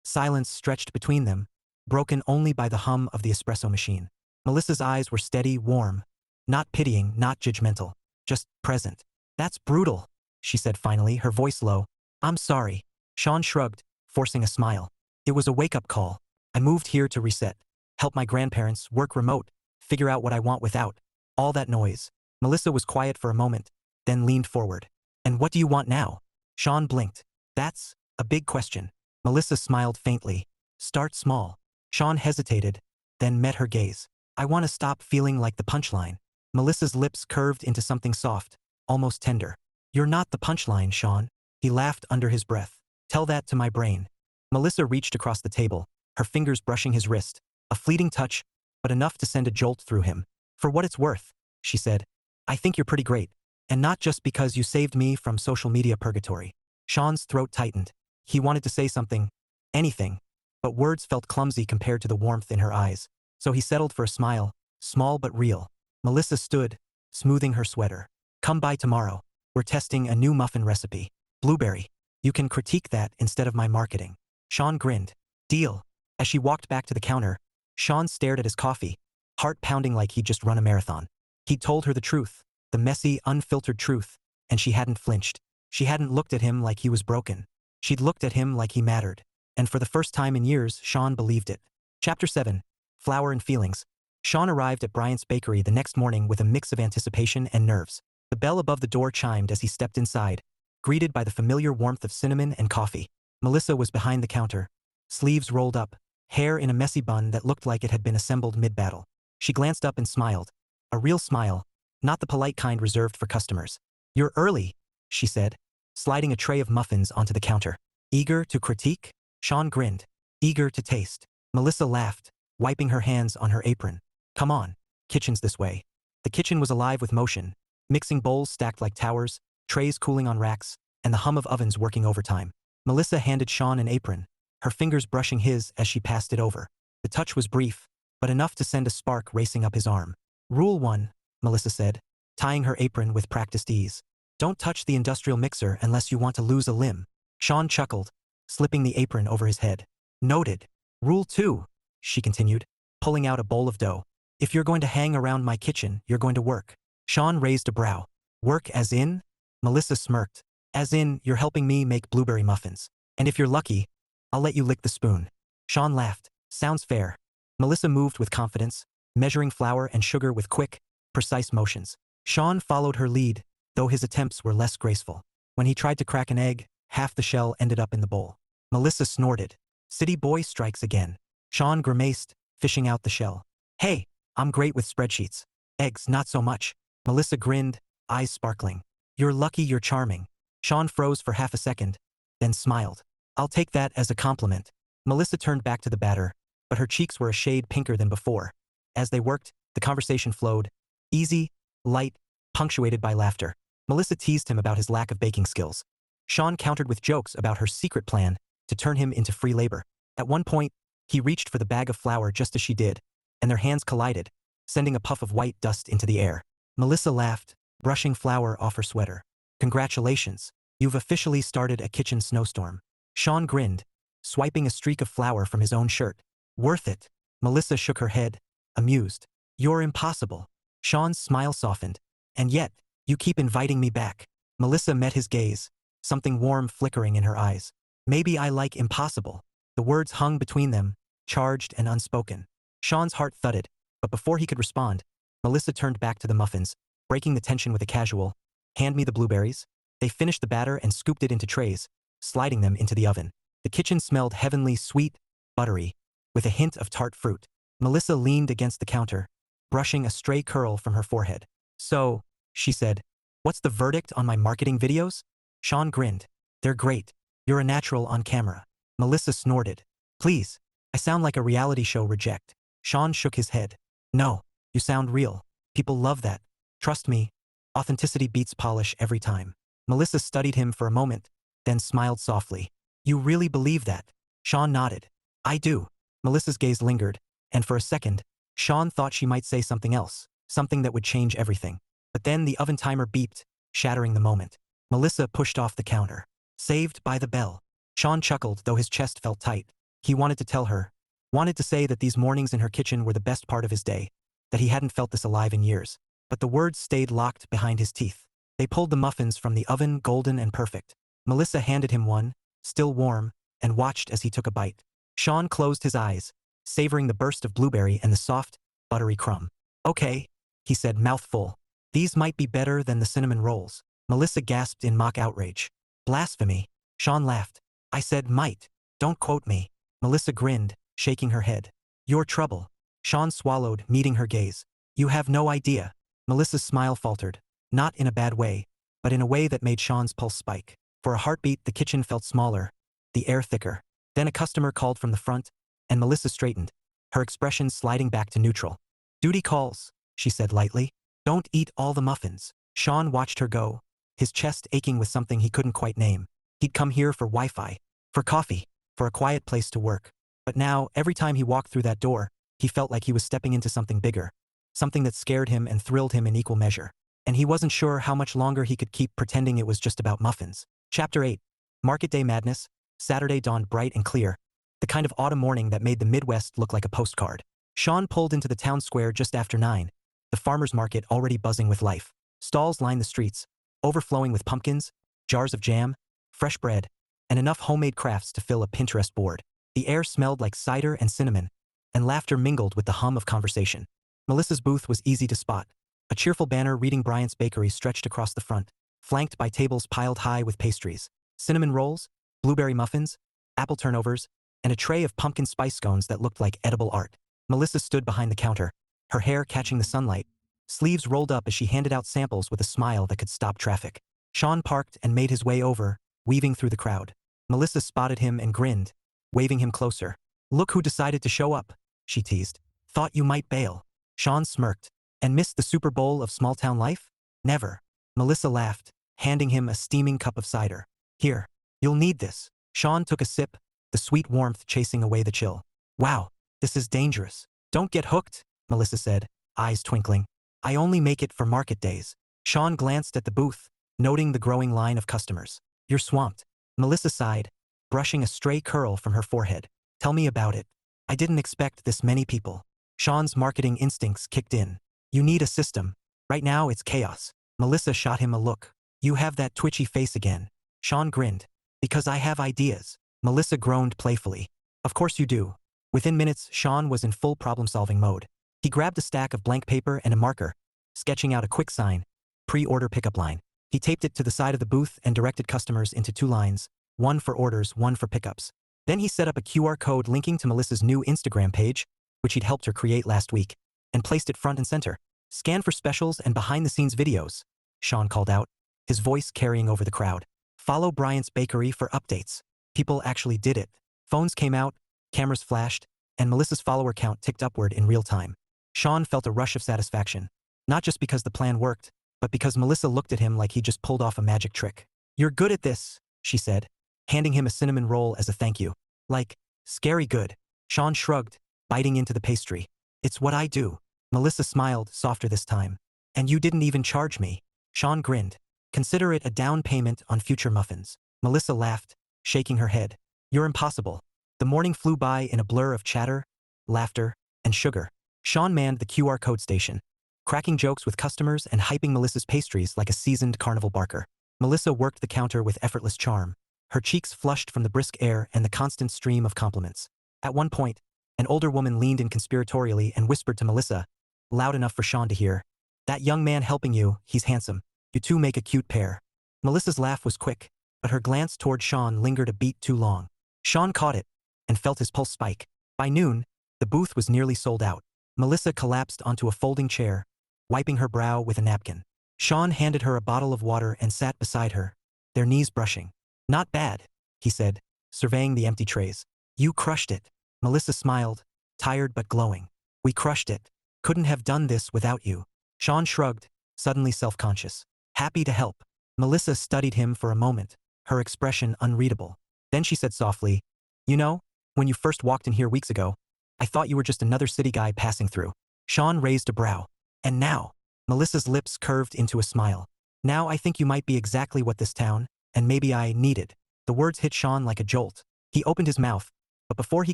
Silence stretched between them, broken only by the hum of the espresso machine. Melissa's eyes were steady, warm. Not pitying, not judgmental. Just present. That's brutal, she said finally, her voice low. I'm sorry. Sean shrugged, forcing a smile. It was a wake-up call. I moved here to reset. Help my grandparents, work remote, figure out what I want without all that noise. Melissa was quiet for a moment, then leaned forward. And what do you want now? Sean blinked. That's a big question. Melissa smiled faintly. Start small. Sean hesitated, then met her gaze. I want to stop feeling like the punchline. Melissa's lips curved into something soft, almost tender. You're not the punchline, Sean. He laughed under his breath. Tell that to my brain. Melissa reached across the table, her fingers brushing his wrist. A fleeting touch, but enough to send a jolt through him. For what it's worth, she said, I think you're pretty great. And not just because you saved me from social media purgatory. Sean's throat tightened. He wanted to say something, anything, but words felt clumsy compared to the warmth in her eyes. So he settled for a smile, small but real. Melissa stood, smoothing her sweater. Come by tomorrow. We're testing a new muffin recipe. Blueberry. You can critique that instead of my marketing. Sean grinned. Deal. As she walked back to the counter, Sean stared at his coffee, heart pounding like he'd just run a marathon. He'd told her the truth, the messy, unfiltered truth, and she hadn't flinched. She hadn't looked at him like he was broken. She'd looked at him like he mattered. And for the first time in years, Sean believed it. Chapter 7. Flour and Feelings. Sean arrived at Bryant's bakery the next morning with a mix of anticipation and nerves. The bell above the door chimed as he stepped inside, greeted by the familiar warmth of cinnamon and coffee. Melissa was behind the counter, sleeves rolled up, hair in a messy bun that looked like it had been assembled mid-battle. She glanced up and smiled. A real smile, not the polite kind reserved for customers. You're early, she said, sliding a tray of muffins onto the counter. Eager to critique? Sean grinned. Eager to taste. Melissa laughed, wiping her hands on her apron. Come on, kitchen's this way. The kitchen was alive with motion, mixing bowls stacked like towers, trays cooling on racks, and the hum of ovens working overtime. Melissa handed Sean an apron, her fingers brushing his as she passed it over. The touch was brief, but enough to send a spark racing up his arm. Rule 1, Melissa said, tying her apron with practiced ease. Don't touch the industrial mixer unless you want to lose a limb. Sean chuckled, slipping the apron over his head. Noted. Rule 2, she continued, pulling out a bowl of dough. If you're going to hang around my kitchen, you're going to work. Sean raised a brow. Work as in? Melissa smirked. As in, you're helping me make blueberry muffins. And if you're lucky, I'll let you lick the spoon. Sean laughed. Sounds fair. Melissa moved with confidence, measuring flour and sugar with quick, precise motions. Sean followed her lead, though his attempts were less graceful. When he tried to crack an egg, half the shell ended up in the bowl. Melissa snorted. City boy strikes again. Sean grimaced, fishing out the shell. Hey, I'm great with spreadsheets. Eggs, not so much. Melissa grinned, eyes sparkling. You're lucky you're charming. Sean froze for half a second, then smiled. I'll take that as a compliment. Melissa turned back to the batter, but her cheeks were a shade pinker than before. As they worked, the conversation flowed. Easy, light, punctuated by laughter. Melissa teased him about his lack of baking skills. Sean countered with jokes about her secret plan to turn him into free labor. At one point, he reached for the bag of flour just as she did, and their hands collided, sending a puff of white dust into the air. Melissa laughed, brushing flour off her sweater. Congratulations, you've officially started a kitchen snowstorm. Sean grinned, swiping a streak of flour from his own shirt. Worth it. Melissa shook her head, amused. You're impossible. Sean's smile softened. And yet, you keep inviting me back. Melissa met his gaze, something warm flickering in her eyes. Maybe I like impossible. The words hung between them, charged and unspoken. Sean's heart thudded, but before he could respond, Melissa turned back to the muffins, breaking the tension with a casual, hand me the blueberries. They finished the batter and scooped it into trays, sliding them into the oven. The kitchen smelled heavenly, sweet, buttery, with a hint of tart fruit. Melissa leaned against the counter, brushing a stray curl from her forehead. So, she said, what's the verdict on my marketing videos? Sean grinned. They're great. You're a natural on camera. Melissa snorted. Please, I sound like a reality show reject. Sean shook his head. No, you sound real. People love that. Trust me, authenticity beats polish every time. Melissa studied him for a moment, then smiled softly. You really believe that? Sean nodded. I do. Melissa's gaze lingered, and for a second, Sean thought she might say something else, something that would change everything. But then the oven timer beeped, shattering the moment. Melissa pushed off the counter. Saved by the bell. Sean chuckled, though his chest felt tight. He wanted to tell her. Wanted to say that these mornings in her kitchen were the best part of his day. That he hadn't felt this alive in years. But the words stayed locked behind his teeth. They pulled the muffins from the oven, golden and perfect. Melissa handed him one, still warm, and watched as he took a bite. Sean closed his eyes, savoring the burst of blueberry and the soft, buttery crumb. Okay, he said, mouth full. These might be better than the cinnamon rolls. Melissa gasped in mock outrage. Blasphemy. Sean laughed. I said might. Don't quote me. Melissa grinned, shaking her head. Your trouble. Sean swallowed, meeting her gaze. You have no idea. Melissa's smile faltered. Not in a bad way, but in a way that made Sean's pulse spike. For a heartbeat, the kitchen felt smaller, the air thicker. Then a customer called from the front, and Melissa straightened, her expression sliding back to neutral. Duty calls, she said lightly. Don't eat all the muffins. Sean watched her go, his chest aching with something he couldn't quite name. He'd come here for Wi-Fi, for coffee, for a quiet place to work. But now, every time he walked through that door, he felt like he was stepping into something bigger, something that scared him and thrilled him in equal measure. And he wasn't sure how much longer he could keep pretending it was just about muffins. Chapter 8. Market Day Madness. Saturday dawned bright and clear, the kind of autumn morning that made the Midwest look like a postcard. Sean pulled into the town square just after 9, the farmer's market already buzzing with life. Stalls lined the streets, overflowing with pumpkins, jars of jam, fresh bread, and enough homemade crafts to fill a Pinterest board. The air smelled like cider and cinnamon, and laughter mingled with the hum of conversation. Melissa's booth was easy to spot. A cheerful banner reading Bryant's Bakery stretched across the front, flanked by tables piled high with pastries, cinnamon rolls, blueberry muffins, apple turnovers, and a tray of pumpkin spice scones that looked like edible art. Melissa stood behind the counter, her hair catching the sunlight, sleeves rolled up as she handed out samples with a smile that could stop traffic. Sean parked and made his way over, weaving through the crowd. Melissa spotted him and grinned, waving him closer. Look who decided to show up, she teased. Thought you might bail. Sean smirked. And missed the Super Bowl of small-town life? Never. Melissa laughed, handing him a steaming cup of cider. Here, you'll need this. Sean took a sip, the sweet warmth chasing away the chill. Wow, this is dangerous. Don't get hooked, Melissa said, eyes twinkling. I only make it for market days. Sean glanced at the booth, noting the growing line of customers. You're swamped. Melissa sighed, brushing a stray curl from her forehead. Tell me about it. I didn't expect this many people. Sean's marketing instincts kicked in. You need a system. Right now it's chaos. Melissa shot him a look. You have that twitchy face again. Sean grinned. Because I have ideas. Melissa groaned playfully. Of course you do. Within minutes, Sean was in full problem-solving mode. He grabbed a stack of blank paper and a marker, sketching out a quick sign, pre-order pickup line. He taped it to the side of the booth and directed customers into 2 lines, one for orders, one for pickups. Then he set up a QR code linking to Melissa's new Instagram page, which he'd helped her create last week, and placed it front and center. Scan for specials and behind-the-scenes videos, Sean called out, his voice carrying over the crowd. Follow Bryant's Bakery for updates. People actually did it. Phones came out, cameras flashed, and Melissa's follower count ticked upward in real time. Sean felt a rush of satisfaction, not just because the plan worked, but because Melissa looked at him like he just pulled off a magic trick. You're good at this, she said, handing him a cinnamon roll as a thank you. Like, scary good. Sean shrugged, biting into the pastry. It's what I do. Melissa smiled, softer this time. And you didn't even charge me. Sean grinned. Consider it a down payment on future muffins. Melissa laughed, shaking her head. You're impossible. The morning flew by in a blur of chatter, laughter, and sugar. Sean manned the QR code station, cracking jokes with customers and hyping Melissa's pastries like a seasoned carnival barker. Melissa worked the counter with effortless charm, her cheeks flushed from the brisk air and the constant stream of compliments. At one point, an older woman leaned in conspiratorially and whispered to Melissa, loud enough for Sean to hear, "That young man helping you, he's handsome. You two make a cute pair." Melissa's laugh was quick, but her glance toward Sean lingered a beat too long. Sean caught it and felt his pulse spike. By noon, the booth was nearly sold out. Melissa collapsed onto a folding chair, wiping her brow with a napkin. Sean handed her a bottle of water and sat beside her, their knees brushing. Not bad, he said, surveying the empty trays. You crushed it. Melissa smiled, tired but glowing. We crushed it. Couldn't have done this without you. Sean shrugged, suddenly self-conscious. Happy to help. Melissa studied him for a moment, her expression unreadable. Then she said softly, You know, when you first walked in here weeks ago, I thought you were just another city guy passing through. Sean raised a brow. And now? Melissa's lips curved into a smile. Now I think you might be exactly what this town, and maybe I, needed. The words hit Sean like a jolt. He opened his mouth, but before he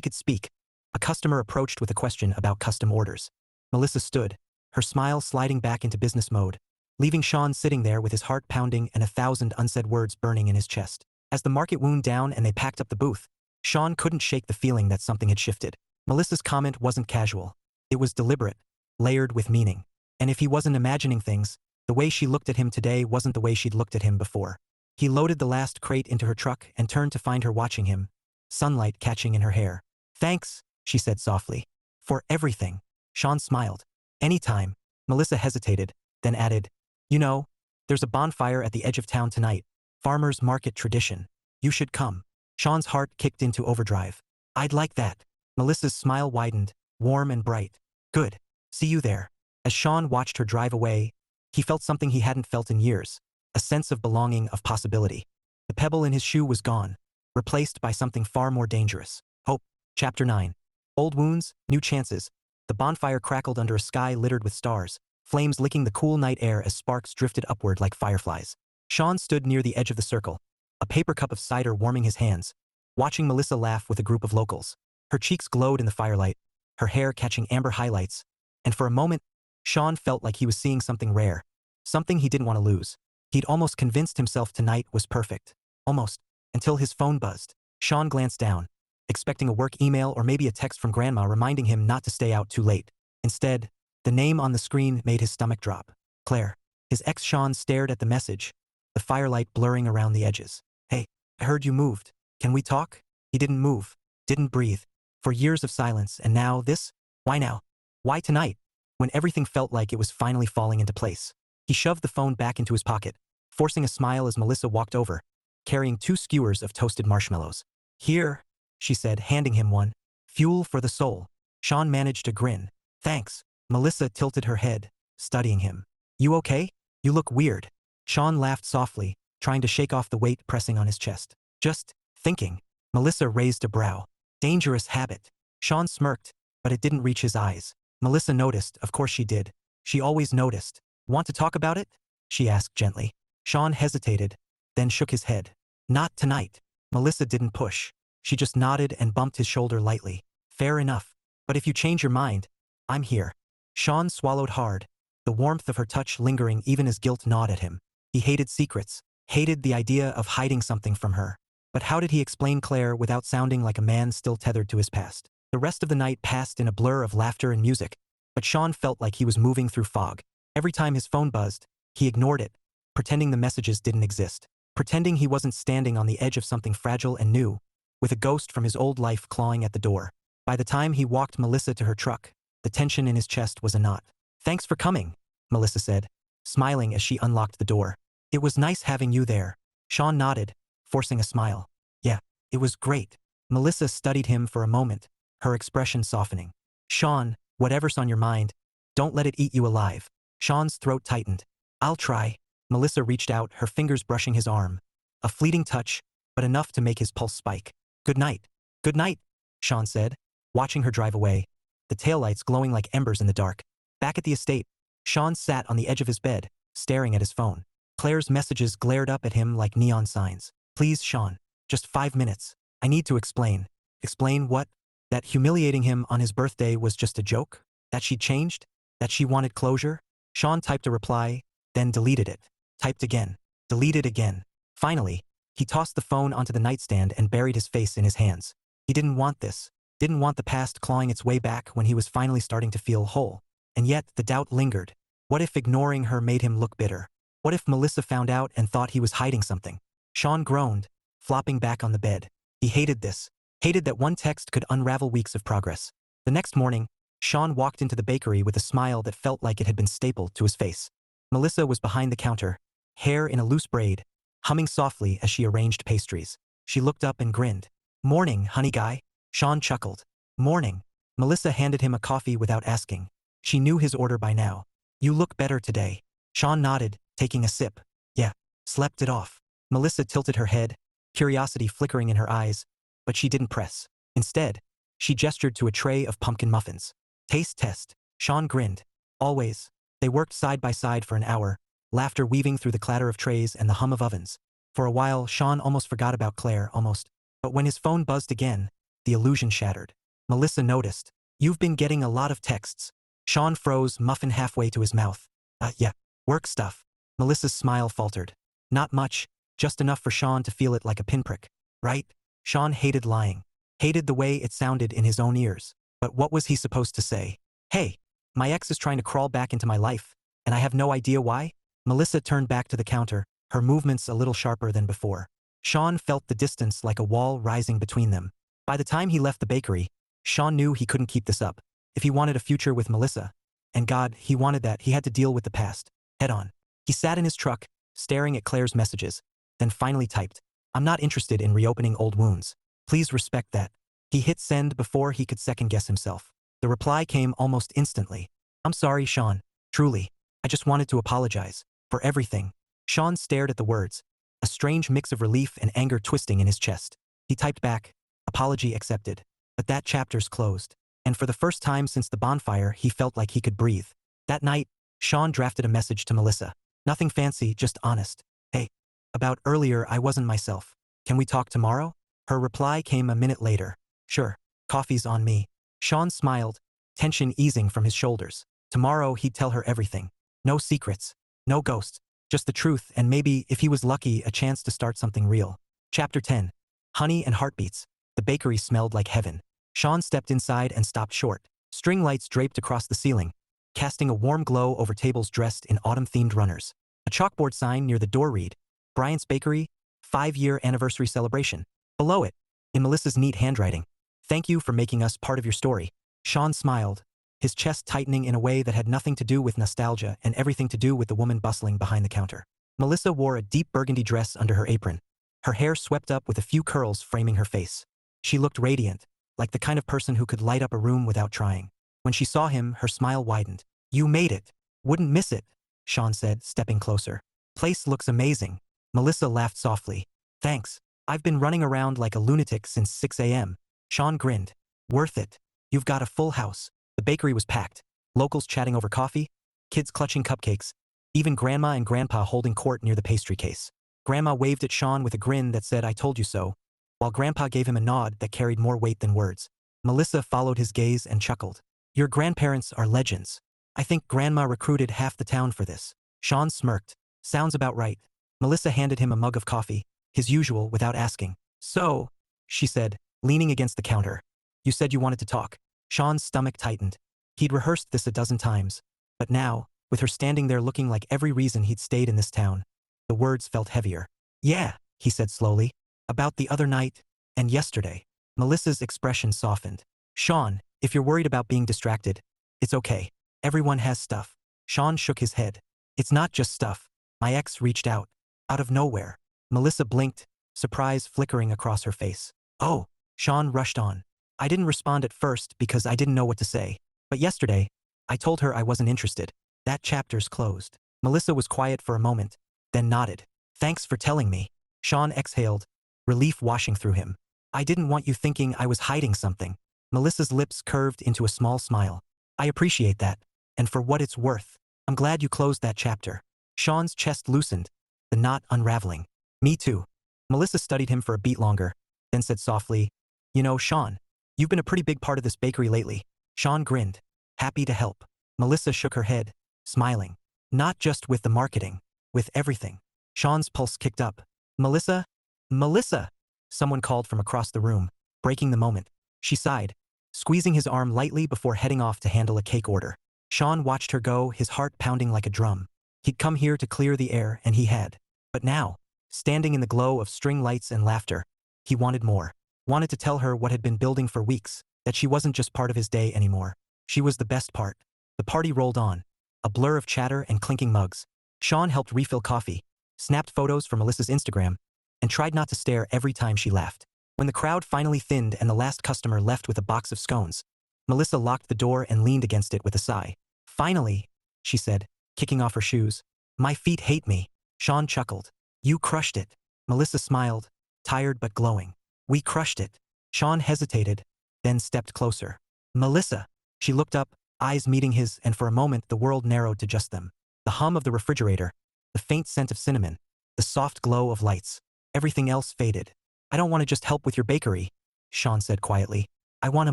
could speak, a customer approached with a question about custom orders. Melissa stood, her smile sliding back into business mode, leaving Sean sitting there with his heart pounding and 1,000 unsaid words burning in his chest. As the market wound down and they packed up the booth, Sean couldn't shake the feeling that something had shifted. Melissa's comment wasn't casual. It was deliberate, layered with meaning. And if he wasn't imagining things, the way she looked at him today wasn't the way she'd looked at him before. He loaded the last crate into her truck and turned to find her watching him, sunlight catching in her hair. "Thanks," she said softly. "For everything." Sean smiled. "Anytime." Melissa hesitated, then added, "You know, there's a bonfire at the edge of town tonight. Farmers market tradition. You should come." Sean's heart kicked into overdrive. "I'd like that." Melissa's smile widened, warm and bright. "Good. See you there." As Sean watched her drive away, he felt something he hadn't felt in years, a sense of belonging, of possibility. The pebble in his shoe was gone, replaced by something far more dangerous. Hope. Chapter 9. Old wounds, new chances. The bonfire crackled under a sky littered with stars, flames licking the cool night air as sparks drifted upward like fireflies. Sean stood near the edge of the circle, a paper cup of cider warming his hands, watching Melissa laugh with a group of locals. Her cheeks glowed in the firelight, her hair catching amber highlights, and for a moment, Sean felt like he was seeing something rare, something he didn't want to lose. He'd almost convinced himself tonight was perfect. Almost. Until his phone buzzed. Sean glanced down, expecting a work email or maybe a text from Grandma reminding him not to stay out too late. Instead, the name on the screen made his stomach drop. Claire. His ex Sean stared at the message, the firelight blurring around the edges. "Hey, I heard you moved. Can we talk?" He didn't move, didn't breathe. For years of silence, and now this? Why now? Why tonight? When everything felt like it was finally falling into place. He shoved the phone back into his pocket, forcing a smile as Melissa walked over, carrying 2 skewers of toasted marshmallows. "Here," she said, handing him one. "Fuel for the soul." Sean managed to grin. "Thanks." Melissa tilted her head, studying him. "You okay? You look weird." Sean laughed softly, trying to shake off the weight pressing on his chest. "Just thinking." Melissa raised a brow. "Dangerous habit." Sean smirked, but it didn't reach his eyes. Melissa noticed, of course she did. She always noticed. "Want to talk about it?" she asked gently. Sean hesitated, then shook his head. "Not tonight." Melissa didn't push. She just nodded and bumped his shoulder lightly. "Fair enough. But if you change your mind, I'm here." Sean swallowed hard, the warmth of her touch lingering even as guilt gnawed at him. He hated secrets, hated the idea of hiding something from her. But how did he explain Claire without sounding like a man still tethered to his past? The rest of the night passed in a blur of laughter and music, but Sean felt like he was moving through fog. Every time his phone buzzed, he ignored it, pretending the messages didn't exist, pretending he wasn't standing on the edge of something fragile and new, with a ghost from his old life clawing at the door. By the time he walked Melissa to her truck, the tension in his chest was a knot. "Thanks for coming," Melissa said, smiling as she unlocked the door. "It was nice having you there." Sean nodded, forcing a smile. "Yeah, it was great." Melissa studied him for a moment, her expression softening. "Sean, whatever's on your mind, don't let it eat you alive." Sean's throat tightened. "I'll try." Melissa reached out, her fingers brushing his arm. A fleeting touch, but enough to make his pulse spike. "Good night." "Good night," Sean said, watching her drive away, the taillights glowing like embers in the dark. Back at the estate, Sean sat on the edge of his bed, staring at his phone. Claire's messages glared up at him like neon signs. "Please, Sean, just 5 minutes. I need to explain." Explain what? That humiliating him on his birthday was just a joke? That she changed? That she wanted closure? Sean typed a reply, then deleted it. Typed again. Deleted again. Finally, he tossed the phone onto the nightstand and buried his face in his hands. He didn't want this. Didn't want the past clawing its way back when he was finally starting to feel whole. And yet, the doubt lingered. What if ignoring her made him look bitter? What if Melissa found out and thought he was hiding something? Sean groaned, flopping back on the bed. He hated this. Hated that one text could unravel weeks of progress. The next morning, Sean walked into the bakery with a smile that felt like it had been stapled to his face. Melissa was behind the counter, hair in a loose braid, humming softly as she arranged pastries. She looked up and grinned. "Morning, honey guy." Sean chuckled. "Morning." Melissa handed him a coffee without asking. She knew his order by now. "You look better today." Sean nodded, taking a sip. "Yeah, slept it off." Melissa tilted her head, curiosity flickering in her eyes, but she didn't press. Instead, she gestured to a tray of pumpkin muffins. "Taste test." Sean grinned. "Always." They worked side by side for an hour, laughter weaving through the clatter of trays and the hum of ovens. For a while, Sean almost forgot about Claire, almost. But when his phone buzzed again, the illusion shattered. Melissa noticed. "You've been getting a lot of texts." Sean froze, muffin halfway to his mouth. Yeah, work stuff." Melissa's smile faltered. "Not much, just enough for Sean to feel it like a pinprick. Right?" Sean hated lying. Hated the way it sounded in his own ears. But what was he supposed to say? "Hey, my ex is trying to crawl back into my life, and I have no idea why?" Melissa turned back to the counter, her movements a little sharper than before. Sean felt the distance like a wall rising between them. By the time he left the bakery, Sean knew he couldn't keep this up. If he wanted a future with Melissa, and God, he wanted that, he had to deal with the past, head on. He sat in his truck, staring at Claire's messages, then finally typed, "I'm not interested in reopening old wounds. Please respect that." He hit send before he could second-guess himself. The reply came almost instantly. "I'm sorry, Sean. Truly. I just wanted to apologize. For everything." Sean stared at the words, a strange mix of relief and anger twisting in his chest. He typed back, "Apology accepted." But that chapter's closed. And for the first time since the bonfire, he felt like he could breathe. That night, Sean drafted a message to Melissa. Nothing fancy, just honest. "Hey, about earlier I wasn't myself. Can we talk tomorrow?" Her reply came a minute later. "Sure, coffee's on me." Sean smiled, tension easing from his shoulders. Tomorrow he'd tell her everything. No secrets, no ghosts, just the truth, and maybe, if he was lucky, a chance to start something real. Chapter 10. Honey and Heartbeats. The bakery smelled like heaven. Sean stepped inside and stopped short. String lights draped across the ceiling, casting a warm glow over tables dressed in autumn-themed runners. A chalkboard sign near the door read, "Bryant's Bakery, 5-year anniversary celebration." Below it, in Melissa's neat handwriting, "Thank you for making us part of your story." Sean smiled, his chest tightening in a way that had nothing to do with nostalgia and everything to do with the woman bustling behind the counter. Melissa wore a deep burgundy dress under her apron, her hair swept up with a few curls framing her face. She looked radiant, like the kind of person who could light up a room without trying. When she saw him, her smile widened. "You made it. Wouldn't miss it," Sean said, stepping closer. "Place looks amazing." Melissa laughed softly. "Thanks. I've been running around like a lunatic since 6 a.m. Sean grinned. "Worth it. You've got a full house." The bakery was packed. Locals chatting over coffee, kids clutching cupcakes, even Grandma and Grandpa holding court near the pastry case. Grandma waved at Sean with a grin that said, "I told you so," while Grandpa gave him a nod that carried more weight than words. Melissa followed his gaze and chuckled. "Your grandparents are legends. I think Grandma recruited half the town for this." Sean smirked. "Sounds about right." Melissa handed him a mug of coffee, his usual, without asking. "So," she said, leaning against the counter, "you said you wanted to talk." Sean's stomach tightened. He'd rehearsed this a dozen times. But now, with her standing there looking like every reason he'd stayed in this town, the words felt heavier. "Yeah," he said slowly. "About the other night, and yesterday." Melissa's expression softened. "Sean, if you're worried about being distracted, it's okay. Everyone has stuff." Sean shook his head. "It's not just stuff. My ex reached out. Out of nowhere." Melissa blinked, surprise flickering across her face. "Oh," Sean rushed on. "I didn't respond at first because I didn't know what to say. But yesterday, I told her I wasn't interested. That chapter's closed." Melissa was quiet for a moment, then nodded. "Thanks for telling me." Sean exhaled, relief washing through him. "I didn't want you thinking I was hiding something." Melissa's lips curved into a small smile. "I appreciate that. And for what it's worth, I'm glad you closed that chapter." Sean's chest loosened, the knot unraveling. "Me too." Melissa studied him for a beat longer, then said softly, "You know, Sean, you've been a pretty big part of this bakery lately." Sean grinned, happy to help. Melissa shook her head, smiling. "Not just with the marketing, with everything." Sean's pulse kicked up. "Melissa? Melissa!" Someone called from across the room, breaking the moment. She sighed, squeezing his arm lightly before heading off to handle a cake order. Sean watched her go, his heart pounding like a drum. He'd come here to clear the air, and he had. But now, standing in the glow of string lights and laughter, he wanted more. Wanted to tell her what had been building for weeks, that she wasn't just part of his day anymore. She was the best part. The party rolled on, a blur of chatter and clinking mugs. Sean helped refill coffee, snapped photos from Melissa's Instagram, and tried not to stare every time she laughed. When the crowd finally thinned and the last customer left with a box of scones, Melissa locked the door and leaned against it with a sigh. "Finally," she said, kicking off her shoes. "My feet hate me." Sean chuckled. "You crushed it." Melissa smiled, tired but glowing. "We crushed it." Sean hesitated, then stepped closer. "Melissa." She looked up, eyes meeting his, and for a moment the world narrowed to just them. The hum of the refrigerator, the faint scent of cinnamon, the soft glow of lights. Everything else faded. I don't want to just help with your bakery, Sean said quietly. I want to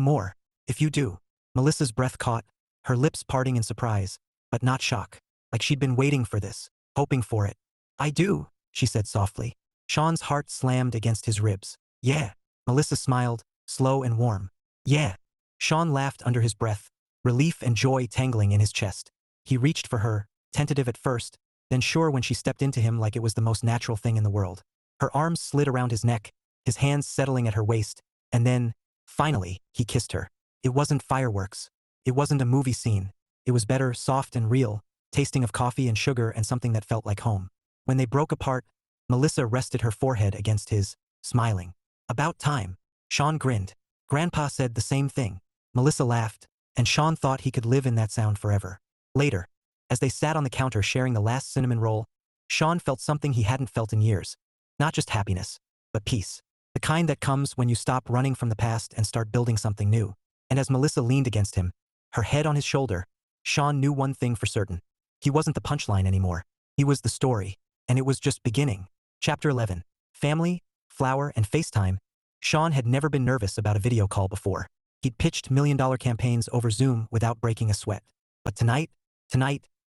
more. If you do. Melissa's breath caught, her lips parting in surprise, but not shock, like she'd been waiting for this, hoping for it. I do, she said softly. Sean's heart slammed against his ribs. Yeah. Melissa smiled, slow and warm. Yeah. Sean laughed under his breath, relief and joy tangling in his chest. He reached for her, tentative at first, then sure when she stepped into him like it was the most natural thing in the world. Her arms slid around his neck, his hands settling at her waist, and then, finally, he kissed her. It wasn't fireworks. It wasn't a movie scene. It was better, soft and real, tasting of coffee and sugar and something that felt like home. When they broke apart, Melissa rested her forehead against his, smiling. About time. Sean grinned. Grandpa said the same thing. Melissa laughed, and Sean thought he could live in that sound forever. Later, as they sat on the counter sharing the last cinnamon roll, Sean felt something he hadn't felt in years. Not just happiness, but peace. The kind that comes when you stop running from the past and start building something new. And as Melissa leaned against him, her head on his shoulder, Sean knew one thing for certain. He wasn't the punchline anymore. He was the story. And it was just beginning. Chapter 11. Family, flour, and FaceTime. Sean had never been nervous about a video call before. He'd pitched million-dollar campaigns over Zoom without breaking a sweat. But tonight,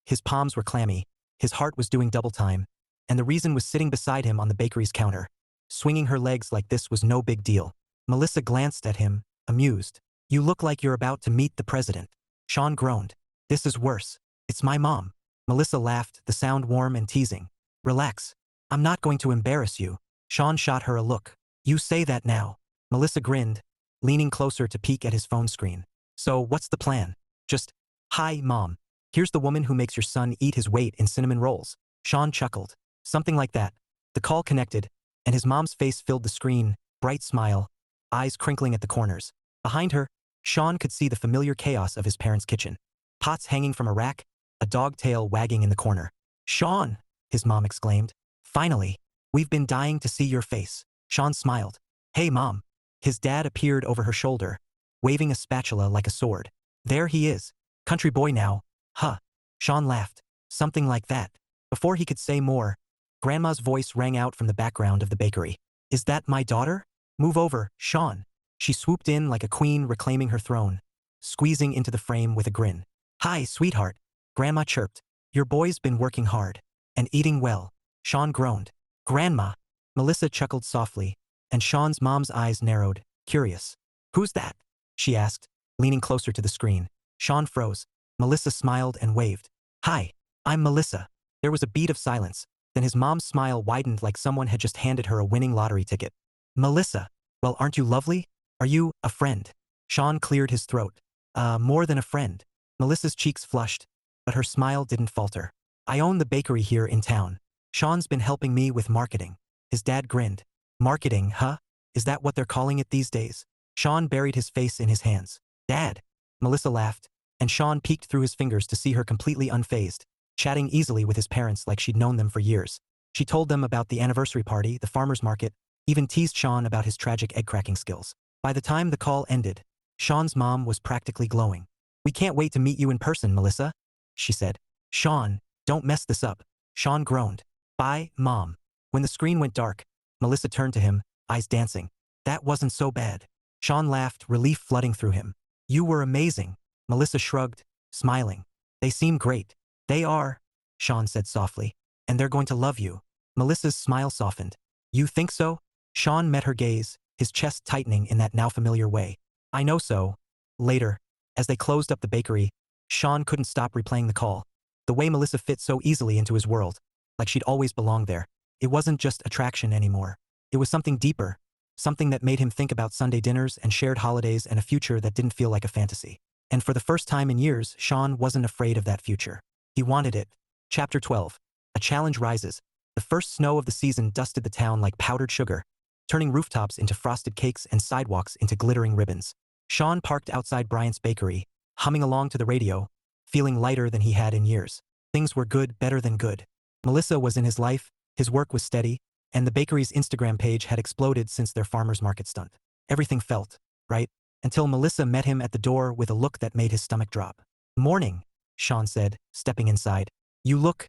his palms were clammy, his heart was doing double time, and the reason was sitting beside him on the bakery's counter. Swinging her legs like this was no big deal. Melissa glanced at him, amused. You look like you're about to meet the president. Sean groaned. This is worse. It's my mom. Melissa laughed, the sound warm and teasing. Relax. I'm not going to embarrass you. Sean shot her a look. You say that now. Melissa grinned, leaning closer to peek at his phone screen. So what's the plan? Just, hi, Mom. Here's the woman who makes your son eat his weight in cinnamon rolls. Sean chuckled. Something like that. The call connected, and his mom's face filled the screen, bright smile, eyes crinkling at the corners. Behind her, Sean could see the familiar chaos of his parents' kitchen. Pots hanging from a rack, a dog tail wagging in the corner. Sean, his mom exclaimed. Finally, we've been dying to see your face. Sean smiled. Hey, Mom. His dad appeared over her shoulder, waving a spatula like a sword. There he is. Country boy now. Huh. Sean laughed. Something like that. Before he could say more, Grandma's voice rang out from the background of the bakery. Is that my daughter? Move over, Sean. She swooped in like a queen reclaiming her throne, squeezing into the frame with a grin. Hi, sweetheart. Grandma chirped. Your boy's been working hard. And eating well. Sean groaned. Grandma. Melissa chuckled softly, and Sean's mom's eyes narrowed, curious. Who's that? She asked, leaning closer to the screen. Sean froze. Melissa smiled and waved. Hi, I'm Melissa. There was a beat of silence, then his mom's smile widened like someone had just handed her a winning lottery ticket. Melissa, well, aren't you lovely? Are you a friend? Sean cleared his throat. More than a friend. Melissa's cheeks flushed, but her smile didn't falter. I own the bakery here in town. Sean's been helping me with marketing. His dad grinned. Marketing, huh? Is that what they're calling it these days? Sean buried his face in his hands. Dad. Melissa laughed, and Sean peeked through his fingers to see her completely unfazed, chatting easily with his parents like she'd known them for years. She told them about the anniversary party, the farmer's market, even teased Sean about his tragic egg-cracking skills. By the time the call ended, Sean's mom was practically glowing. We can't wait to meet you in person, Melissa, she said. Sean, don't mess this up. Sean groaned. Bye, Mom. When the screen went dark, Melissa turned to him, eyes dancing. That wasn't so bad. Sean laughed, relief flooding through him. You were amazing. Melissa shrugged, smiling. They seem great. They are, Sean said softly. And they're going to love you. Melissa's smile softened. You think so? Sean met her gaze, his chest tightening in that now familiar way. I know so. Later, as they closed up the bakery, Sean couldn't stop replaying the call. The way Melissa fit so easily into his world, like she'd always belonged there. It wasn't just attraction anymore. It was something deeper, something that made him think about Sunday dinners and shared holidays and a future that didn't feel like a fantasy. And for the first time in years, Sean wasn't afraid of that future. He wanted it. Chapter 12. A challenge rises. The first snow of the season dusted the town like powdered sugar, turning rooftops into frosted cakes and sidewalks into glittering ribbons. Sean parked outside Bryant's bakery, humming along to the radio, feeling lighter than he had in years. Things were good, better than good. Melissa was in his life, his work was steady, and the bakery's Instagram page had exploded since their farmer's market stunt. Everything felt right, until Melissa met him at the door with a look that made his stomach drop. Morning, Sean said, stepping inside. You look,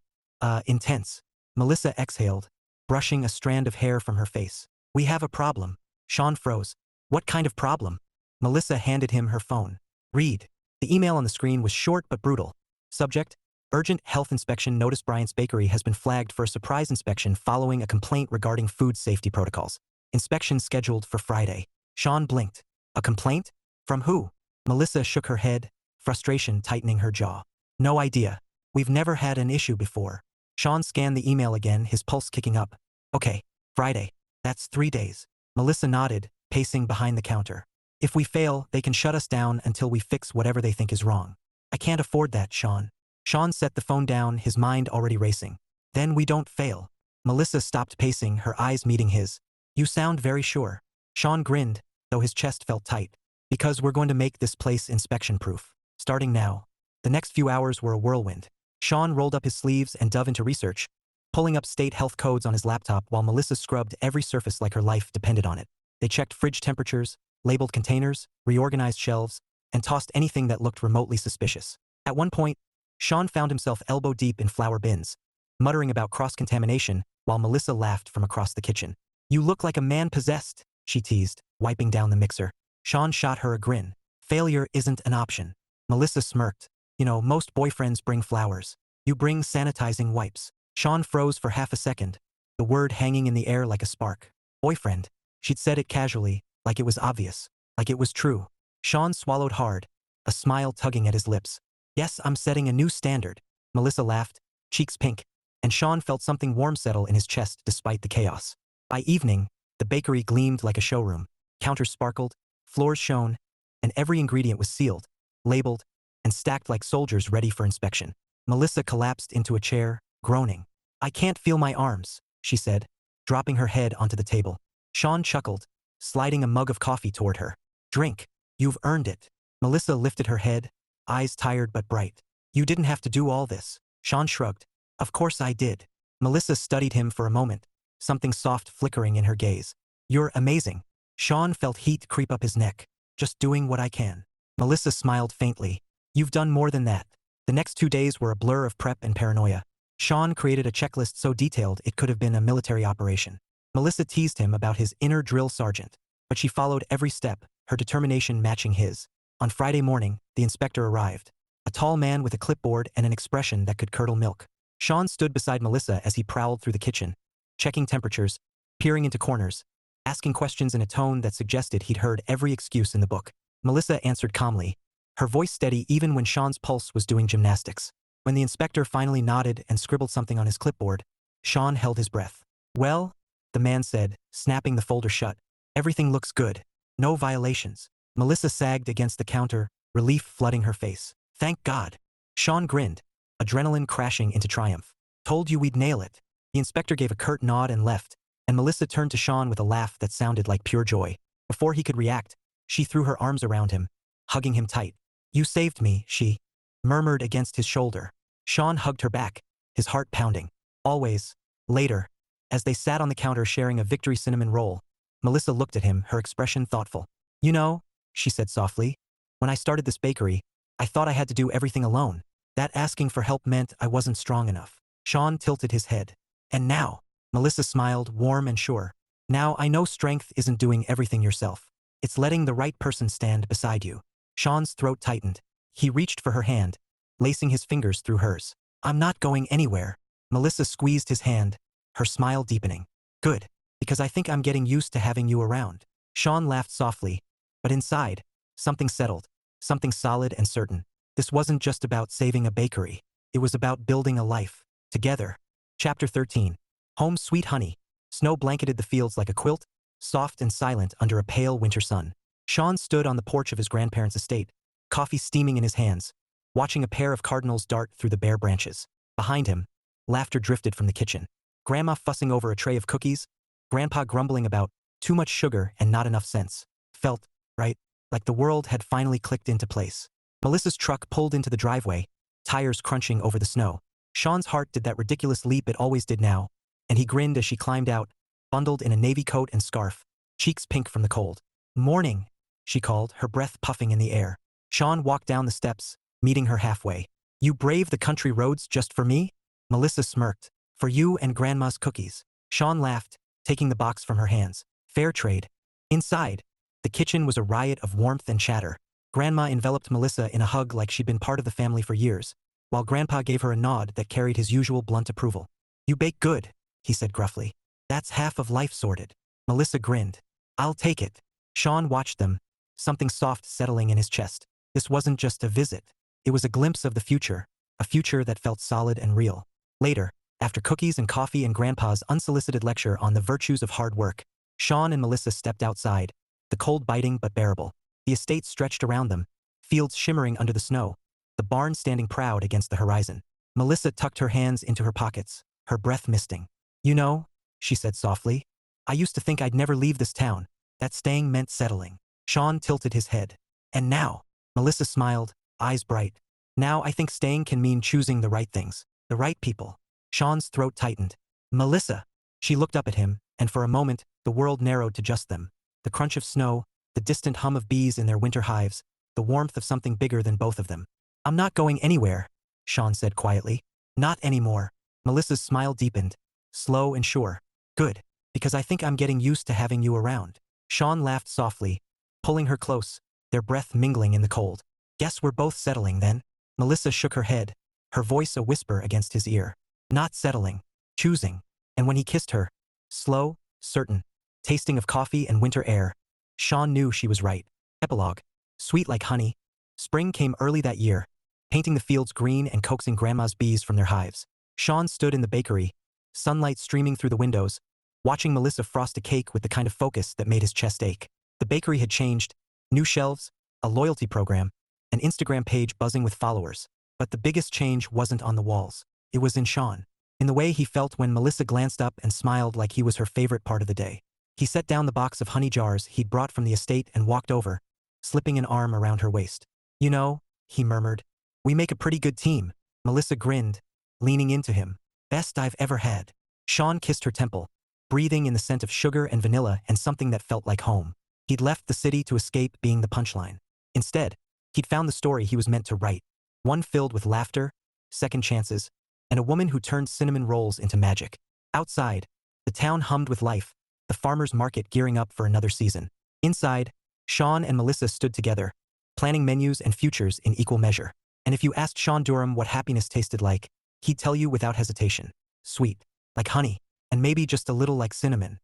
intense. Melissa exhaled, brushing a strand of hair from her face. We have a problem. Sean froze. What kind of problem? Melissa handed him her phone. Read. The email on the screen was short but brutal. Subject: Urgent health inspection notice. Bryant's Bakery has been flagged for a surprise inspection following a complaint regarding food safety protocols. Inspection scheduled for Friday. Sean blinked. A complaint? From who? Melissa shook her head, frustration tightening her jaw. No idea. We've never had an issue before. Sean scanned the email again, his pulse kicking up. Okay, Friday. That's 3 days. Melissa nodded, pacing behind the counter. If we fail, they can shut us down until we fix whatever they think is wrong. I can't afford that, Sean. Sean set the phone down, his mind already racing. Then we don't fail. Melissa stopped pacing, her eyes meeting his. You sound very sure. Sean grinned, though his chest felt tight. Because we're going to make this place inspection-proof. Starting now. The next few hours were a whirlwind. Sean rolled up his sleeves and dove into research, pulling up state health codes on his laptop while Melissa scrubbed every surface like her life depended on it. They checked fridge temperatures, labeled containers, reorganized shelves, and tossed anything that looked remotely suspicious. At one point, Sean found himself elbow-deep in flour bins, muttering about cross-contamination while Melissa laughed from across the kitchen. You look like a man possessed, she teased, wiping down the mixer. Sean shot her a grin. Failure isn't an option. Melissa smirked. You know, most boyfriends bring flowers. You bring sanitizing wipes. Sean froze for half a second, the word hanging in the air like a spark. Boyfriend. She'd said it casually, like it was obvious, like it was true. Sean swallowed hard, a smile tugging at his lips. Yes, I'm setting a new standard. Melissa laughed, cheeks pink, and Sean felt something warm settle in his chest despite the chaos. By evening, the bakery gleamed like a showroom. Counters sparkled, floors shone, and every ingredient was sealed, labeled, and stacked like soldiers ready for inspection. Melissa collapsed into a chair, groaning. I can't feel my arms, she said, dropping her head onto the table. Sean chuckled, sliding a mug of coffee toward her. Drink. You've earned it. Melissa lifted her head, eyes tired but bright. You didn't have to do all this. Sean shrugged. Of course I did. Melissa studied him for a moment, something soft flickering in her gaze. You're amazing. Sean felt heat creep up his neck. Just doing what I can. Melissa smiled faintly. You've done more than that. The next 2 days were a blur of prep and paranoia. Sean created a checklist so detailed it could have been a military operation. Melissa teased him about his inner drill sergeant, but she followed every step, her determination matching his. On Friday morning, the inspector arrived. A tall man with a clipboard and an expression that could curdle milk. Sean stood beside Melissa as he prowled through the kitchen, checking temperatures, peering into corners, asking questions in a tone that suggested he'd heard every excuse in the book. Melissa answered calmly, her voice steady even when Sean's pulse was doing gymnastics. When the inspector finally nodded and scribbled something on his clipboard, Sean held his breath. Well, the man said, snapping the folder shut. Everything looks good. No violations. Melissa sagged against the counter, relief flooding her face. Thank God. Sean grinned, adrenaline crashing into triumph. Told you we'd nail it. The inspector gave a curt nod and left, and Melissa turned to Sean with a laugh that sounded like pure joy. Before he could react, she threw her arms around him, hugging him tight. You saved me, she murmured against his shoulder. Sean hugged her back, his heart pounding. Always. Later, as they sat on the counter sharing a victory cinnamon roll, Melissa looked at him, her expression thoughtful. You know, she said softly, when I started this bakery, I thought I had to do everything alone. That asking for help meant I wasn't strong enough. Sean tilted his head. And now, Melissa smiled, warm and sure. Now I know strength isn't doing everything yourself. It's letting the right person stand beside you. Sean's throat tightened. He reached for her hand, lacing his fingers through hers. I'm not going anywhere. Melissa squeezed his hand, her smile deepening. Good, because I think I'm getting used to having you around. Sean laughed softly, but inside, something settled, something solid and certain. This wasn't just about saving a bakery. It was about building a life, together. Chapter 13. Home Sweet Honey. Snow blanketed the fields like a quilt, soft and silent under a pale winter sun. Sean stood on the porch of his grandparents' estate, coffee steaming in his hands, watching a pair of cardinals dart through the bare branches. Behind him, laughter drifted from the kitchen. Grandma fussing over a tray of cookies, Grandpa grumbling about too much sugar and not enough sense. Felt, right, like the world had finally clicked into place. Melissa's truck pulled into the driveway, tires crunching over the snow. Sean's heart did that ridiculous leap it always did now, and he grinned as she climbed out, bundled in a navy coat and scarf, cheeks pink from the cold. Morning, she called, her breath puffing in the air. Sean walked down the steps, meeting her halfway. You brave the country roads just for me? Melissa smirked, For you and Grandma's cookies. Sean laughed, taking the box from her hands. Fair trade. Inside, the kitchen was a riot of warmth and chatter. Grandma enveloped Melissa in a hug like she'd been part of the family for years, while Grandpa gave her a nod that carried his usual blunt approval. You bake good, he said gruffly. That's half of life sorted. Melissa grinned. I'll take it. Sean watched them, something soft settling in his chest. This wasn't just a visit. It was a glimpse of the future, a future that felt solid and real. Later, after cookies and coffee and Grandpa's unsolicited lecture on the virtues of hard work, Sean and Melissa stepped outside, the cold biting but bearable. The estate stretched around them, fields shimmering under the snow, the barn standing proud against the horizon. Melissa tucked her hands into her pockets, her breath misting. You know, she said softly, I used to think I'd never leave this town, that staying meant settling. Sean tilted his head. And now, Melissa smiled, eyes bright. Now I think staying can mean choosing the right things, the right people. Sean's throat tightened. Melissa! She looked up at him, and for a moment, the world narrowed to just them. The crunch of snow, the distant hum of bees in their winter hives, the warmth of something bigger than both of them. I'm not going anywhere, Sean said quietly. Not anymore. Melissa's smile deepened, slow and sure. Good, because I think I'm getting used to having you around. Sean laughed softly, pulling her close, their breath mingling in the cold. Guess we're both settling then? Melissa shook her head, her voice a whisper against his ear. Not settling, choosing. And when he kissed her, slow, certain, tasting of coffee and winter air, Sean knew she was right. Epilogue. Sweet like honey. Spring came early that year, painting the fields green and coaxing Grandma's bees from their hives. Sean stood in the bakery, sunlight streaming through the windows, watching Melissa frost a cake with the kind of focus that made his chest ache. The bakery had changed, new shelves, a loyalty program, an Instagram page buzzing with followers. But the biggest change wasn't on the walls. It was in Sean. In the way he felt when Melissa glanced up and smiled like he was her favorite part of the day. He set down the box of honey jars he'd brought from the estate and walked over, slipping an arm around her waist. You know, he murmured, we make a pretty good team. Melissa grinned, leaning into him. Best I've ever had. Sean kissed her temple, breathing in the scent of sugar and vanilla and something that felt like home. He'd left the city to escape being the punchline. Instead, he'd found the story he was meant to write, one filled with laughter, second chances, and a woman who turned cinnamon rolls into magic. Outside, the town hummed with life, the farmer's market gearing up for another season. Inside, Sean and Melissa stood together, planning menus and futures in equal measure. And if you asked Sean Durham what happiness tasted like, he'd tell you without hesitation. Sweet, like honey, and maybe just a little like cinnamon.